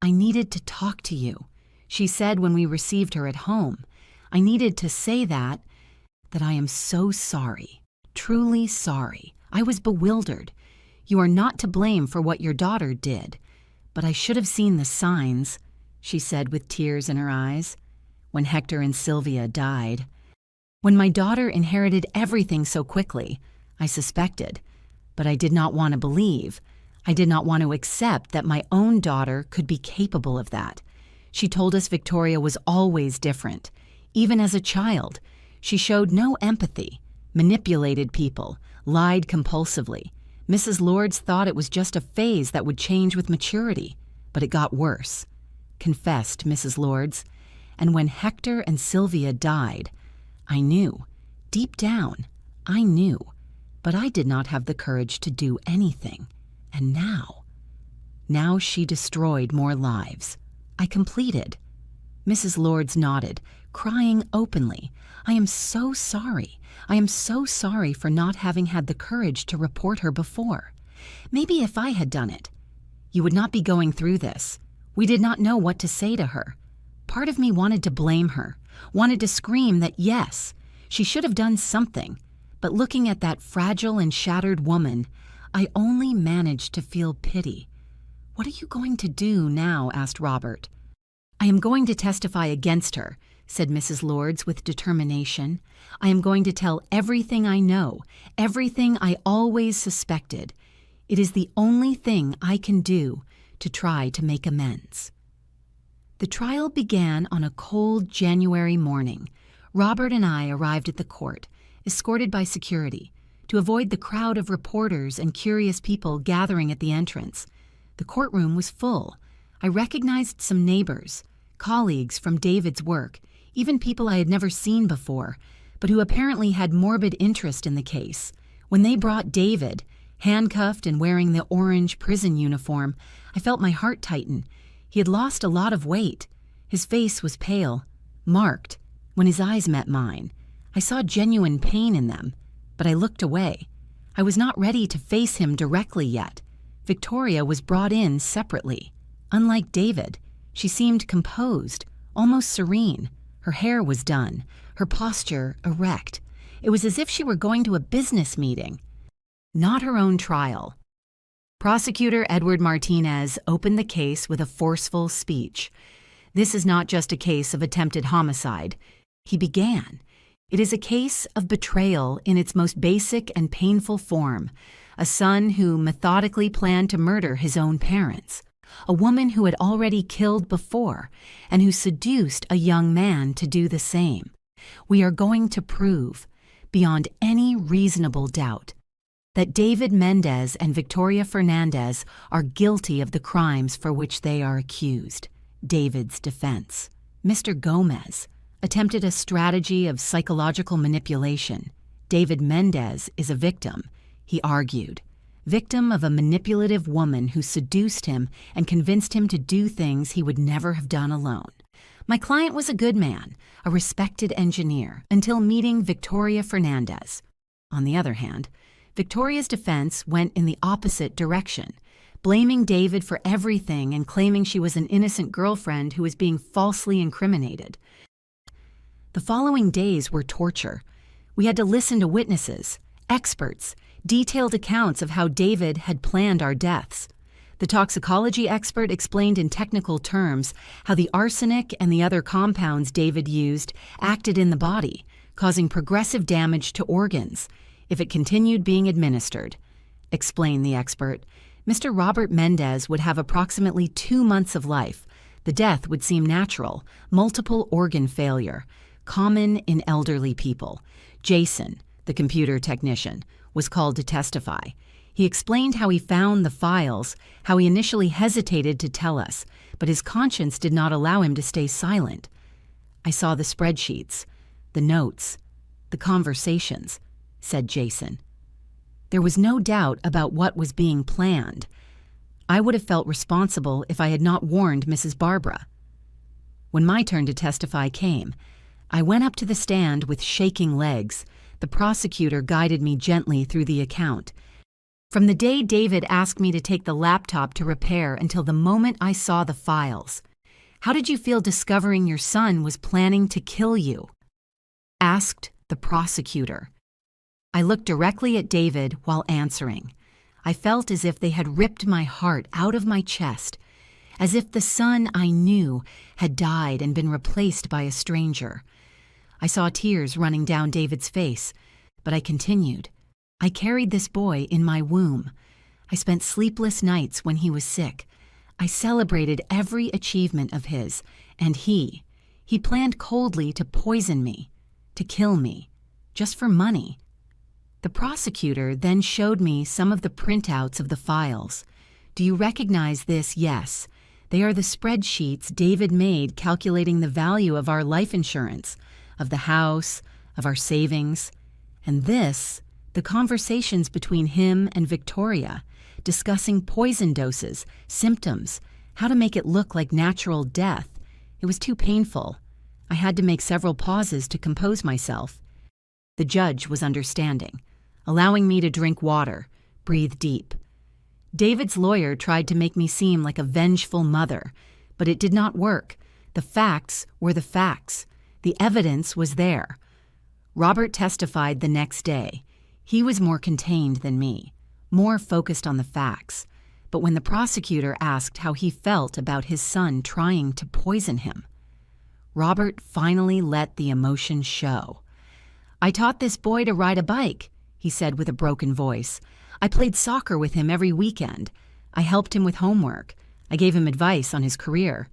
I needed to talk to you, she said when we received her at home. I needed to say that I am so sorry, truly sorry. I was bewildered. You are not to blame for what your daughter did, but I should have seen the signs, she said with tears in her eyes. When Hector and Sylvia died. When my daughter inherited everything so quickly, I suspected, but I did not want to believe. I did not want to accept that my own daughter could be capable of that. She told us Victoria was always different. Even as a child, she showed no empathy, manipulated people, lied compulsively. Mrs. Lords thought it was just a phase that would change with maturity, but it got worse, confessed Mrs. Lords. And when Hector and Sylvia died, I knew, deep down, I knew, but I did not have the courage to do anything. And now she destroyed more lives. I completed. Mrs. Lords nodded, crying openly. I am so sorry. I am so sorry for not having had the courage to report her before. Maybe if I had done it, you would not be going through this. We did not know what to say to her. Part of me wanted to blame her, wanted to scream that yes, she should have done something, but looking at that fragile and shattered woman, I only managed to feel pity. What are you going to do now? Asked Robert. I am going to testify against her, said Mrs. Lords with determination. I am going to tell everything I know, everything I always suspected. It is the only thing I can do to try to make amends. The trial began on a cold January morning. Robert and I arrived at the court, escorted by security, to avoid the crowd of reporters and curious people gathering at the entrance. The courtroom was full. I recognized some neighbors, colleagues from David's work, even people I had never seen before, but who apparently had morbid interest in the case. When they brought David, handcuffed and wearing the orange prison uniform, I felt my heart tighten. He had lost a lot of weight. His face was pale, marked. When his eyes met mine, I saw genuine pain in them, but I looked away. I was not ready to face him directly yet. Victoria was brought in separately. Unlike David, she seemed composed, almost serene. Her hair was done, her posture erect. It was as if she were going to a business meeting. Not her own trial. Prosecutor Edward Martinez opened the case with a forceful speech. This is not just a case of attempted homicide. He began. It is a case of betrayal in its most basic and painful form. A son who methodically planned to murder his own parents. A woman who had already killed before and who seduced a young man to do the same. We are going to prove, beyond any reasonable doubt, that David Mendez and Victoria Fernandez are guilty of the crimes for which they are accused. David's defense. Mr. Gomez attempted a strategy of psychological manipulation. David Mendez is a victim, he argued. Victim of a manipulative woman who seduced him and convinced him to do things he would never have done alone. My client was a good man, a respected engineer, until meeting Victoria Fernandez. On the other hand, Victoria's defense went in the opposite direction, blaming David for everything and claiming she was an innocent girlfriend who was being falsely incriminated. The following days were torture. We had to listen to witnesses, experts, detailed accounts of how David had planned our deaths. The toxicology expert explained in technical terms how the arsenic and the other compounds David used acted in the body, causing progressive damage to organs if it continued being administered. Explained the expert, Mr. Robert Mendez would have approximately 2 months of life. The death would seem natural, multiple organ failure, common in elderly people. Jason, the computer technician, was called to testify. He explained how he found the files, how he initially hesitated to tell us, but his conscience did not allow him to stay silent. I saw the spreadsheets, the notes, the conversations, said Jason. There was no doubt about what was being planned. I would have felt responsible if I had not warned Mrs. Barbara. When my turn to testify came, I went up to the stand with shaking legs. The prosecutor guided me gently through the account. From the day David asked me to take the laptop to repair until the moment I saw the files. How did you feel discovering your son was planning to kill you? Asked the prosecutor. I looked directly at David while answering. I felt as if they had ripped my heart out of my chest, as if the son I knew had died and been replaced by a stranger. I saw tears running down David's face, but I continued. I carried this boy in my womb. I spent sleepless nights when he was sick. I celebrated every achievement of his, and he planned coldly to poison me, to kill me, just for money. The prosecutor then showed me some of the printouts of the files. Do you recognize this? Yes. They are the spreadsheets David made calculating the value of our life insurance, of the house, of our savings. And this, the conversations between him and Victoria, discussing poison doses, symptoms, how to make it look like natural death. It was too painful. I had to make several pauses to compose myself. The judge was understanding, allowing me to drink water, breathe deep. David's lawyer tried to make me seem like a vengeful mother, but it did not work. The facts were the facts. The evidence was there. Robert testified the next day. He was more contained than me, more focused on the facts. But when the prosecutor asked how he felt about his son trying to poison him, Robert finally let the emotion show. I taught this boy to ride a bike, he said with a broken voice. I played soccer with him every weekend. I helped him with homework. I gave him advice on his career,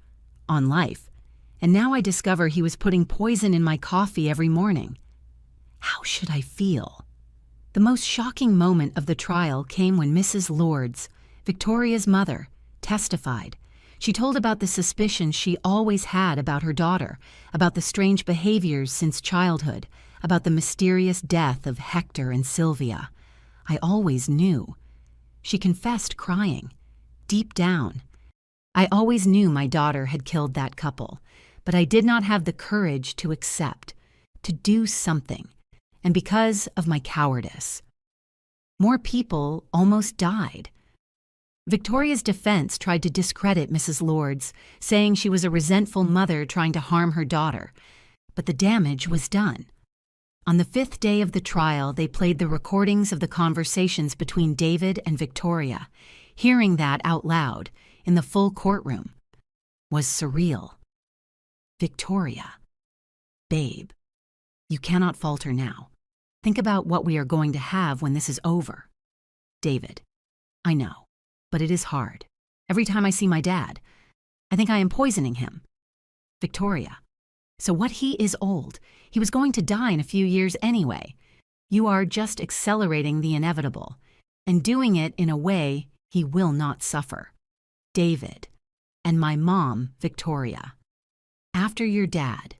on life. And now I discover he was putting poison in my coffee every morning. How should I feel? The most shocking moment of the trial came when Mrs. Lourdes, Victoria's mother, testified. She told about the suspicions she always had about her daughter, about the strange behaviors since childhood, about the mysterious death of Hector and Sylvia. I always knew. She confessed crying. Deep down, I always knew my daughter had killed that couple, but I did not have the courage to accept, to do something, and because of my cowardice. More people almost died. Victoria's defense tried to discredit Mrs. Lourdes, saying she was a resentful mother trying to harm her daughter, but the damage was done. On the 5th day of the trial, they played the recordings of the conversations between David and Victoria. Hearing that out loud, in the full courtroom, was surreal. Victoria, babe, you cannot falter now. Think about what we are going to have when this is over. David, I know, but it is hard. Every time I see my dad, I think I am poisoning him. Victoria, so what? He is old. He was going to die in a few years anyway. You are just accelerating the inevitable and doing it in a way he will not suffer. David, and my mom, Victoria. After your dad,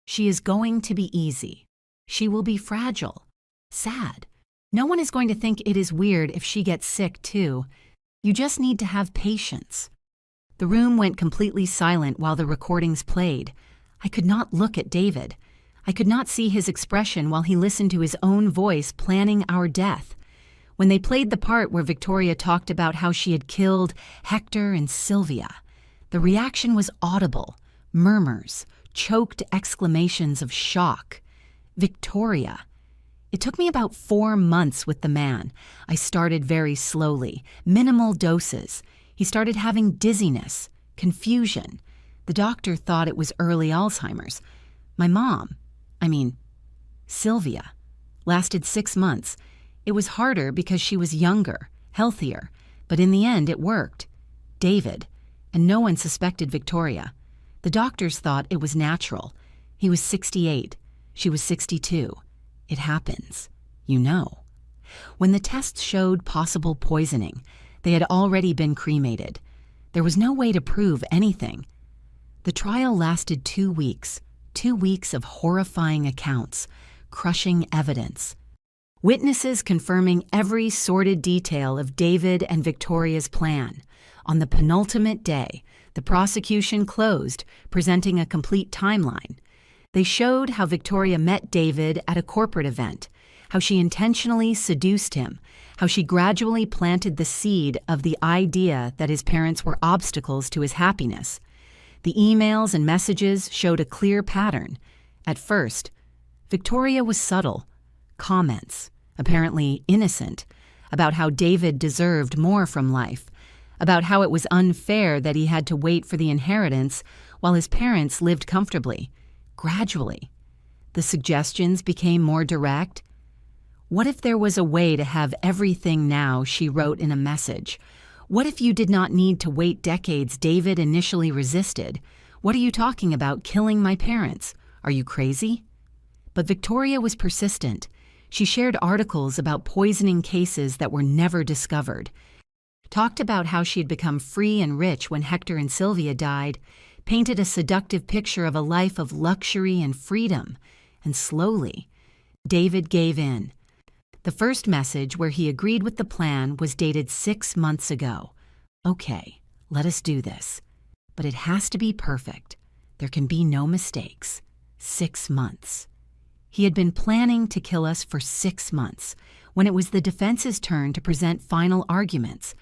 she is going to be easy. She will be fragile, sad. No one is going to think it is weird if she gets sick too. You just need to have patience. The room went completely silent while the recordings played. I could not look at David. I could not see his expression while he listened to his own voice planning our death. When they played the part where Victoria talked about how she had killed Hector and Sylvia, the reaction was audible, murmurs, choked exclamations of shock. Victoria. It took me about 4 months with the man. I started very slowly, minimal doses. He started having dizziness, confusion. The doctor thought it was early Alzheimer's. My mom, Sylvia, lasted 6 months. It was harder because she was younger, healthier, but in the end it worked. David, and no one suspected Victoria. The doctors thought it was natural. He was 68. She was 62. It happens, you know. When the tests showed possible poisoning, they had already been cremated. There was no way to prove anything. The trial lasted 2 weeks, 2 weeks of horrifying accounts, crushing evidence. Witnesses confirming every sordid detail of David and Victoria's plan. On the penultimate day, the prosecution closed, presenting a complete timeline. They showed how Victoria met David at a corporate event, how she intentionally seduced him, how she gradually planted the seed of the idea that his parents were obstacles to his happiness. The emails and messages showed a clear pattern. At first, Victoria was subtle. Comments, apparently innocent, about how David deserved more from life, about how it was unfair that he had to wait for the inheritance while his parents lived comfortably. Gradually, the suggestions became more direct. What if there was a way to have everything now, she wrote in a message. What if you did not need to wait decades David initially resisted? What are you talking about, killing my parents? Are you crazy? But Victoria was persistent. She shared articles about poisoning cases that were never discovered, talked about how she had become free and rich when Hector and Sylvia died, painted a seductive picture of a life of luxury and freedom, and slowly, David gave in. The first message where he agreed with the plan was dated 6 months ago. Okay, let us do this. But it has to be perfect. There can be no mistakes. 6 months. He had been planning to kill us for 6 months. When it was the defense's turn to present final arguments,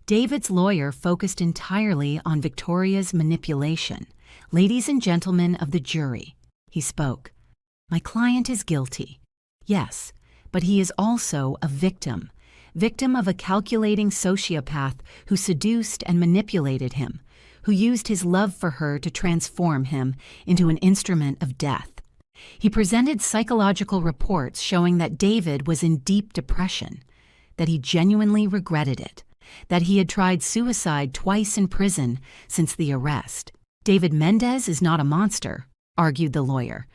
David's lawyer focused entirely on Victoria's manipulation. Ladies and gentlemen of the jury, he spoke. My client is guilty. Yes, but he is also a victim of a calculating sociopath who seduced and manipulated him, who used his love for her to transform him into an instrument of death. He presented psychological reports showing that David was in deep depression, that he genuinely regretted it, that he had tried suicide twice in prison since the arrest. David Mendez is not a monster, argued the lawyer.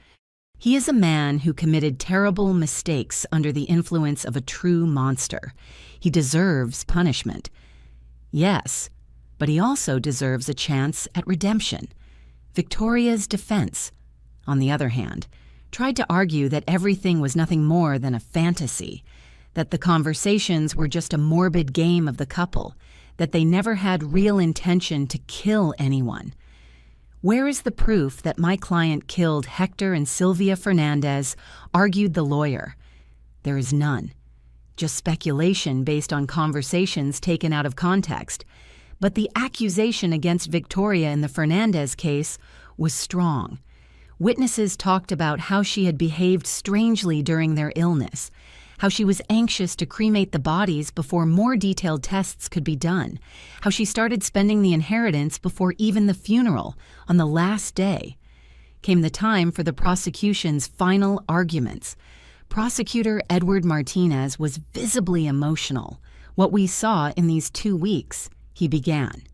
He is a man who committed terrible mistakes under the influence of a true monster. He deserves punishment. Yes, but he also deserves a chance at redemption. Victoria's defense, on the other hand, tried to argue that everything was nothing more than a fantasy, that the conversations were just a morbid game of the couple, that they never had real intention to kill anyone. Where is the proof that my client killed Hector and Sylvia Fernandez, argued the lawyer. There is none. Just speculation based on conversations taken out of context. But the accusation against Victoria in the Fernandez case was strong. Witnesses talked about how she had behaved strangely during their illness, how she was anxious to cremate the bodies before more detailed tests could be done, how she started spending the inheritance before even the funeral, on the last day. Came the time for the prosecution's final arguments. Prosecutor Edward Martinez was visibly emotional. What we saw in these 2 weeks, he began,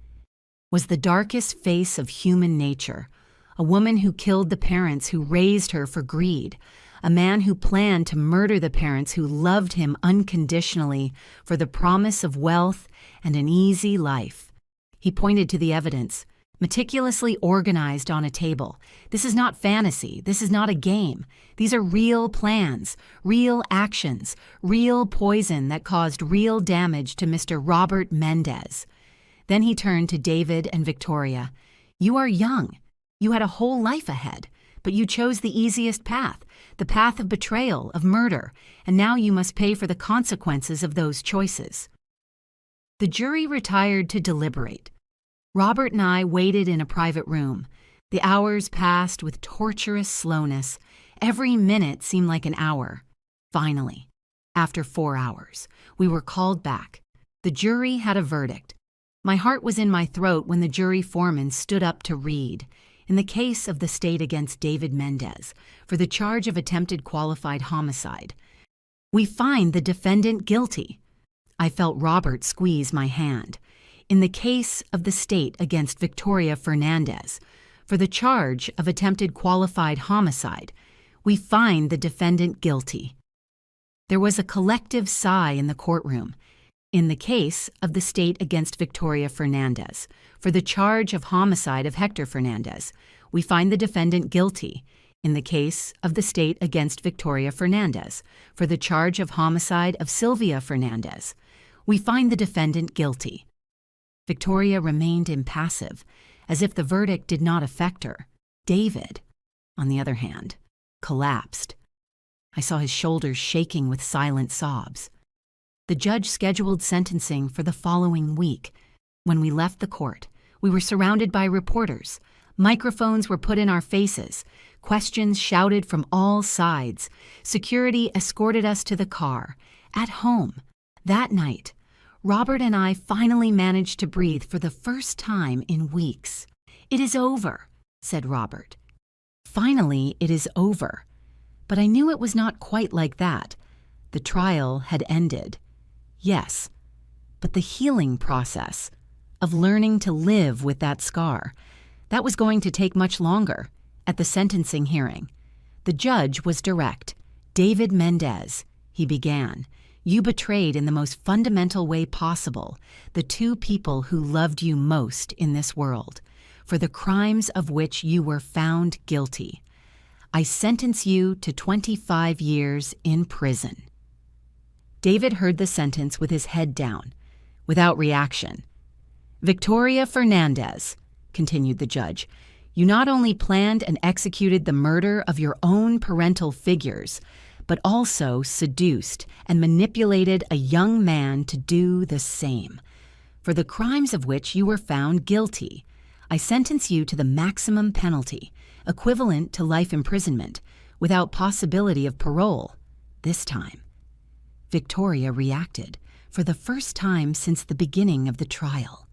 was the darkest face of human nature. A woman who killed the parents who raised her for greed. A man who planned to murder the parents who loved him unconditionally for the promise of wealth and an easy life. He pointed to the evidence, meticulously organized on a table. This is not fantasy. This is not a game. These are real plans, real actions, real poison that caused real damage to Mr. Robert Mendez. Then he turned to David and Victoria. You are young. You had a whole life ahead. But you chose the easiest path, the path of betrayal, of murder, and now you must pay for the consequences of those choices." The jury retired to deliberate. Robert and I waited in a private room. The hours passed with torturous slowness. Every minute seemed like an hour. Finally, after 4 hours, we were called back. The jury had a verdict. My heart was in my throat when the jury foreman stood up to read. In the case of the state against David Mendez for the charge of attempted qualified homicide, we find the defendant guilty. I felt Robert squeeze my hand. In the case of the state against Victoria Fernandez for the charge of attempted qualified homicide, we find the defendant guilty. There was a collective sigh in the courtroom. In the case of the state against Victoria Fernandez for the charge of homicide of Hector Fernandez, we find the defendant guilty. In the case of the state against Victoria Fernandez for the charge of homicide of Sylvia Fernandez, we find the defendant guilty. Victoria remained impassive, as if the verdict did not affect her. David, on the other hand, collapsed. I saw his shoulders shaking with silent sobs. The judge scheduled sentencing for the following week. When we left the court, we were surrounded by reporters. Microphones were put in our faces. Questions shouted from all sides. Security escorted us to the car. At home, that night, Robert and I finally managed to breathe for the first time in weeks. "It is over," said Robert. Finally, it is over. But I knew it was not quite like that. The trial had ended. Yes, but the healing process of learning to live with that scar, that was going to take much longer. At the sentencing hearing, the judge was direct. "David Mendez," he began, "you betrayed in the most fundamental way possible the two people who loved you most in this world, for the crimes of which you were found guilty. I sentence you to 25 years in prison." David heard the sentence with his head down, without reaction. "Victoria Fernandez," continued the judge, "you not only planned and executed the murder of your own parental figures, but also seduced and manipulated a young man to do the same. For the crimes of which you were found guilty, I sentence you to the maximum penalty, equivalent to life imprisonment, without possibility of parole, this time." Victoria reacted, for the first time since the beginning of the trial.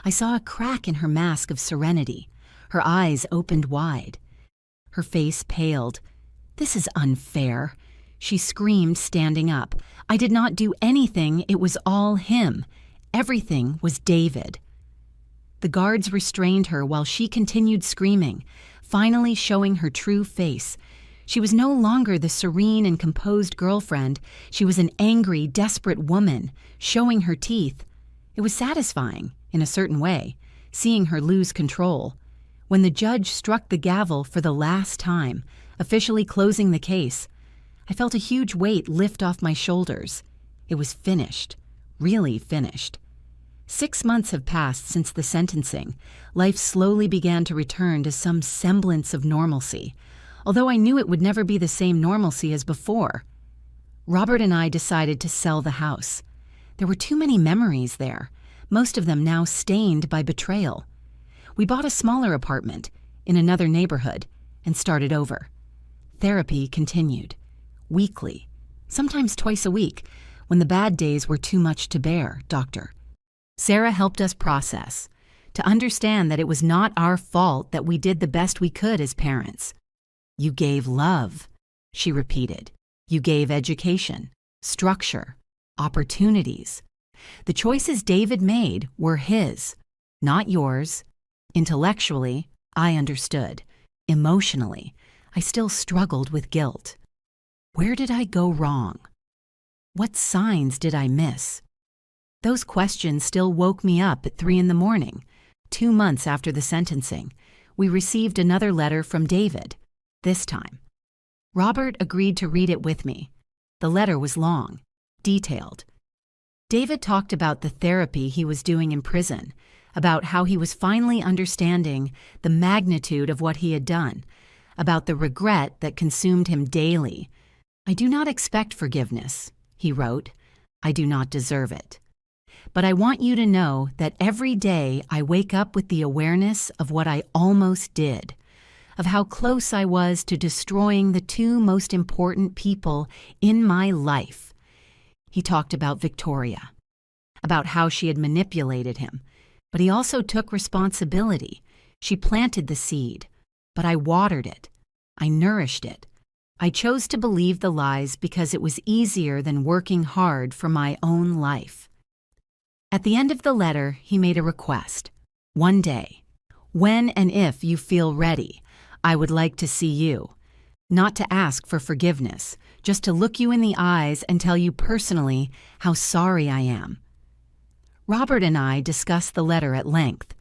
I saw a crack in her mask of serenity. Her eyes opened wide. Her face paled. "This is unfair," she screamed, standing up. "I did not do anything. It was all him. Everything was David." The guards restrained her while she continued screaming, finally showing her true face. She was no longer the serene and composed girlfriend. She was an angry, desperate woman, showing her teeth. It was satisfying, in a certain way, seeing her lose control. When the judge struck the gavel for the last time, officially closing the case, I felt a huge weight lift off my shoulders. It was finished, really finished. 6 months have passed since the sentencing. Life slowly began to return to some semblance of normalcy, although I knew it would never be the same normalcy as before. Robert and I decided to sell the house. There were too many memories there, most of them now stained by betrayal. We bought a smaller apartment in another neighborhood and started over. Therapy continued, weekly, sometimes twice a week, when the bad days were too much to bear, doctor. Sarah helped us process, to understand that it was not our fault that we did the best we could as parents. "You gave love," she repeated. "You gave education, structure, opportunities. The choices David made were his, not yours. Intellectually, I understood. Emotionally, I still struggled with guilt. Where did I go wrong? What signs did I miss?" Those questions still woke me up at 3 a.m. 2 months after the sentencing, we received another letter from David. This time, Robert agreed to read it with me. The letter was long, detailed. David talked about the therapy he was doing in prison, about how he was finally understanding the magnitude of what he had done, about the regret that consumed him daily. "I do not expect forgiveness," he wrote. "I do not deserve it. But I want you to know that every day I wake up with the awareness of what I almost did, of how close I was to destroying the two most important people in my life." He talked about Victoria, about how she had manipulated him, but he also took responsibility. She planted the seed, but I watered it. I nourished it. I chose to believe the lies because it was easier than working hard for my own life. At the end of the letter, he made a request. "One day, when and if you feel ready, I would like to see you. Not to ask for forgiveness, just to look you in the eyes and tell you personally how sorry I am." Robert and I discussed the letter at length.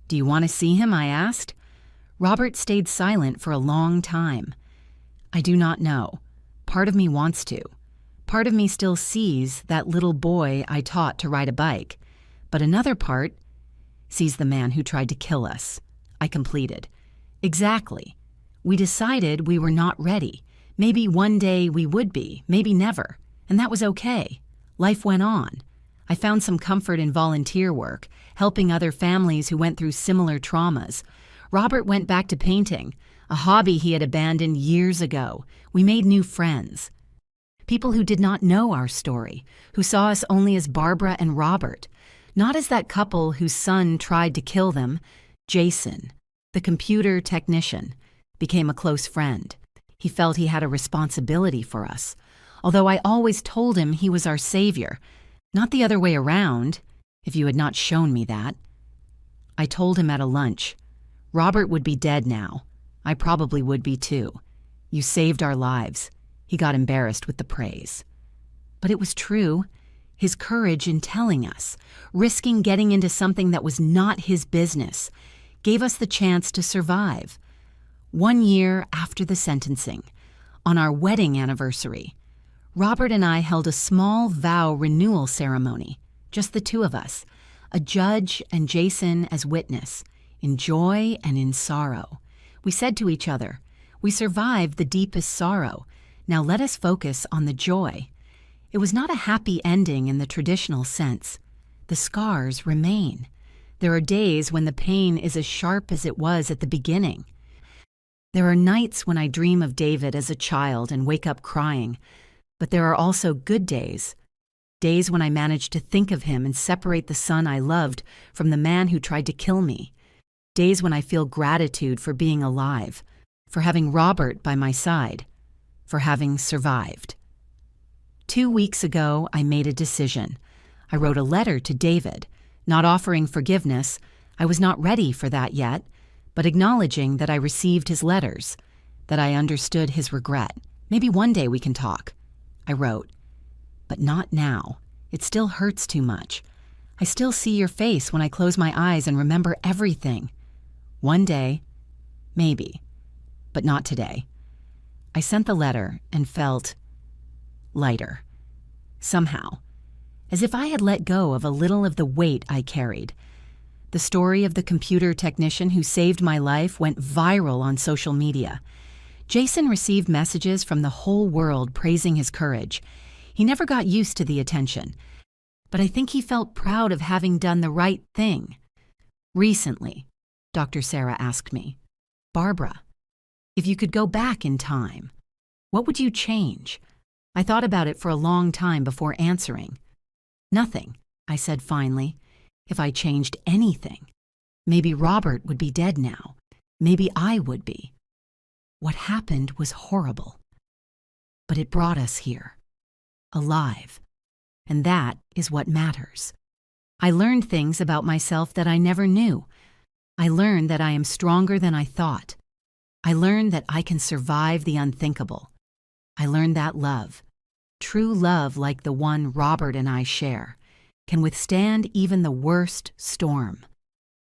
"Do you want to see him?" I asked. Robert stayed silent for a long time. "I do not know. Part of me wants to. Part of me still sees that little boy I taught to ride a bike. But another part sees the man who tried to kill us," I completed. "Exactly. We decided we were not ready. Maybe one day we would be, maybe never. And that was okay. Life went on. I found some comfort in volunteer work, helping other families who went through similar traumas. Robert went back to painting, a hobby he had abandoned years ago. We made new friends. People who did not know our story, who saw us only as Barbara and Robert, not as that couple whose son tried to kill them. Jason, the computer technician, became a close friend. He felt he had a responsibility for us, although I always told him he was our savior, not the other way around, if you had not shown me that. I told him at a lunch, "Robert would be dead now. I probably would be too. You saved our lives." He got embarrassed with the praise. But it was true. His courage in telling us, risking getting into something that was not his business, gave us the chance to survive. 1 year after the sentencing, on our wedding anniversary, Robert and I held a small vow renewal ceremony, just the two of us, a judge and Jason as witness, in joy and in sorrow. We said to each other, "We survived the deepest sorrow. Now let us focus on the joy." It was not a happy ending in the traditional sense. The scars remain. There are days when the pain is as sharp as it was at the beginning. There are nights when I dream of David as a child and wake up crying, but there are also good days. Days when I manage to think of him and separate the son I loved from the man who tried to kill me. Days when I feel gratitude for being alive, for having Robert by my side, for having survived. 2 weeks ago, I made a decision. I wrote a letter to David, not offering forgiveness. I was not ready for that yet, but acknowledging that I received his letters, that I understood his regret. "Maybe one day we can talk," I wrote. "But not now. It still hurts too much. I still see your face when I close my eyes and remember everything. One day, maybe, but not today." I sent the letter and felt lighter. Somehow, as if I had let go of a little of the weight I carried. The story of the computer technician who saved my life went viral on social media. Jason received messages from the whole world praising his courage. He never got used to the attention, but I think he felt proud of having done the right thing. Recently, Dr. Sarah asked me, "Barbara, if you could go back in time, what would you change?" I thought about it for a long time before answering. "Nothing," I said finally. "If I changed anything, maybe Robert would be dead now. Maybe I would be. What happened was horrible. But it brought us here, alive. And that is what matters. I learned things about myself that I never knew. I learned that I am stronger than I thought. I learned that I can survive the unthinkable. I learned that love, true love like the one Robert and I share, can withstand even the worst storm.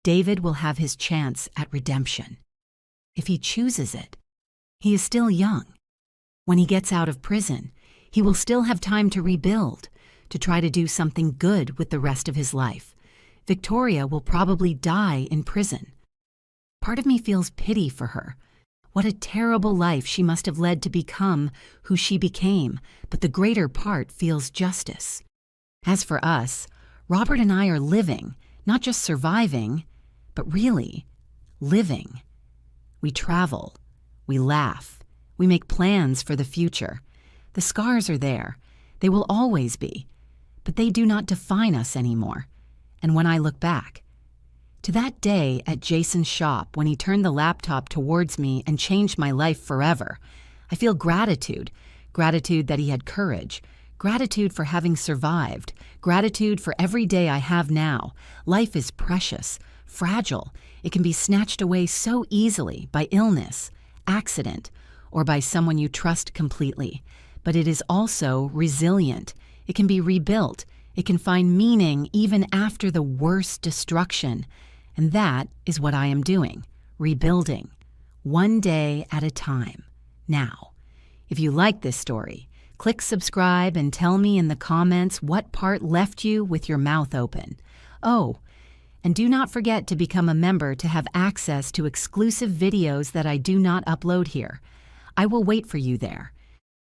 David will have his chance at redemption. If he chooses it, he is still young. When he gets out of prison, he will still have time to rebuild, to try to do something good with the rest of his life. Victoria will probably die in prison. Part of me feels pity for her. What a terrible life she must have led to become who she became, but the greater part feels justice. As for us, Robert and I are living, not just surviving, but really living. We travel, we laugh, we make plans for the future. The scars are there. They will always be, but they do not define us anymore. And when I look back, to that day at Jason's shop when he turned the laptop towards me and changed my life forever, I feel gratitude. Gratitude that he had courage. Gratitude for having survived. Gratitude for every day I have now. Life is precious, fragile. It can be snatched away so easily by illness, accident, or by someone you trust completely. But it is also resilient. It can be rebuilt. It can find meaning even after the worst destruction. And that is what I am doing, rebuilding, one day at a time. Now, if you like this story, click subscribe and tell me in the comments what part left you with your mouth open. Oh, and do not forget to become a member to have access to exclusive videos that I do not upload here. I will wait for you there.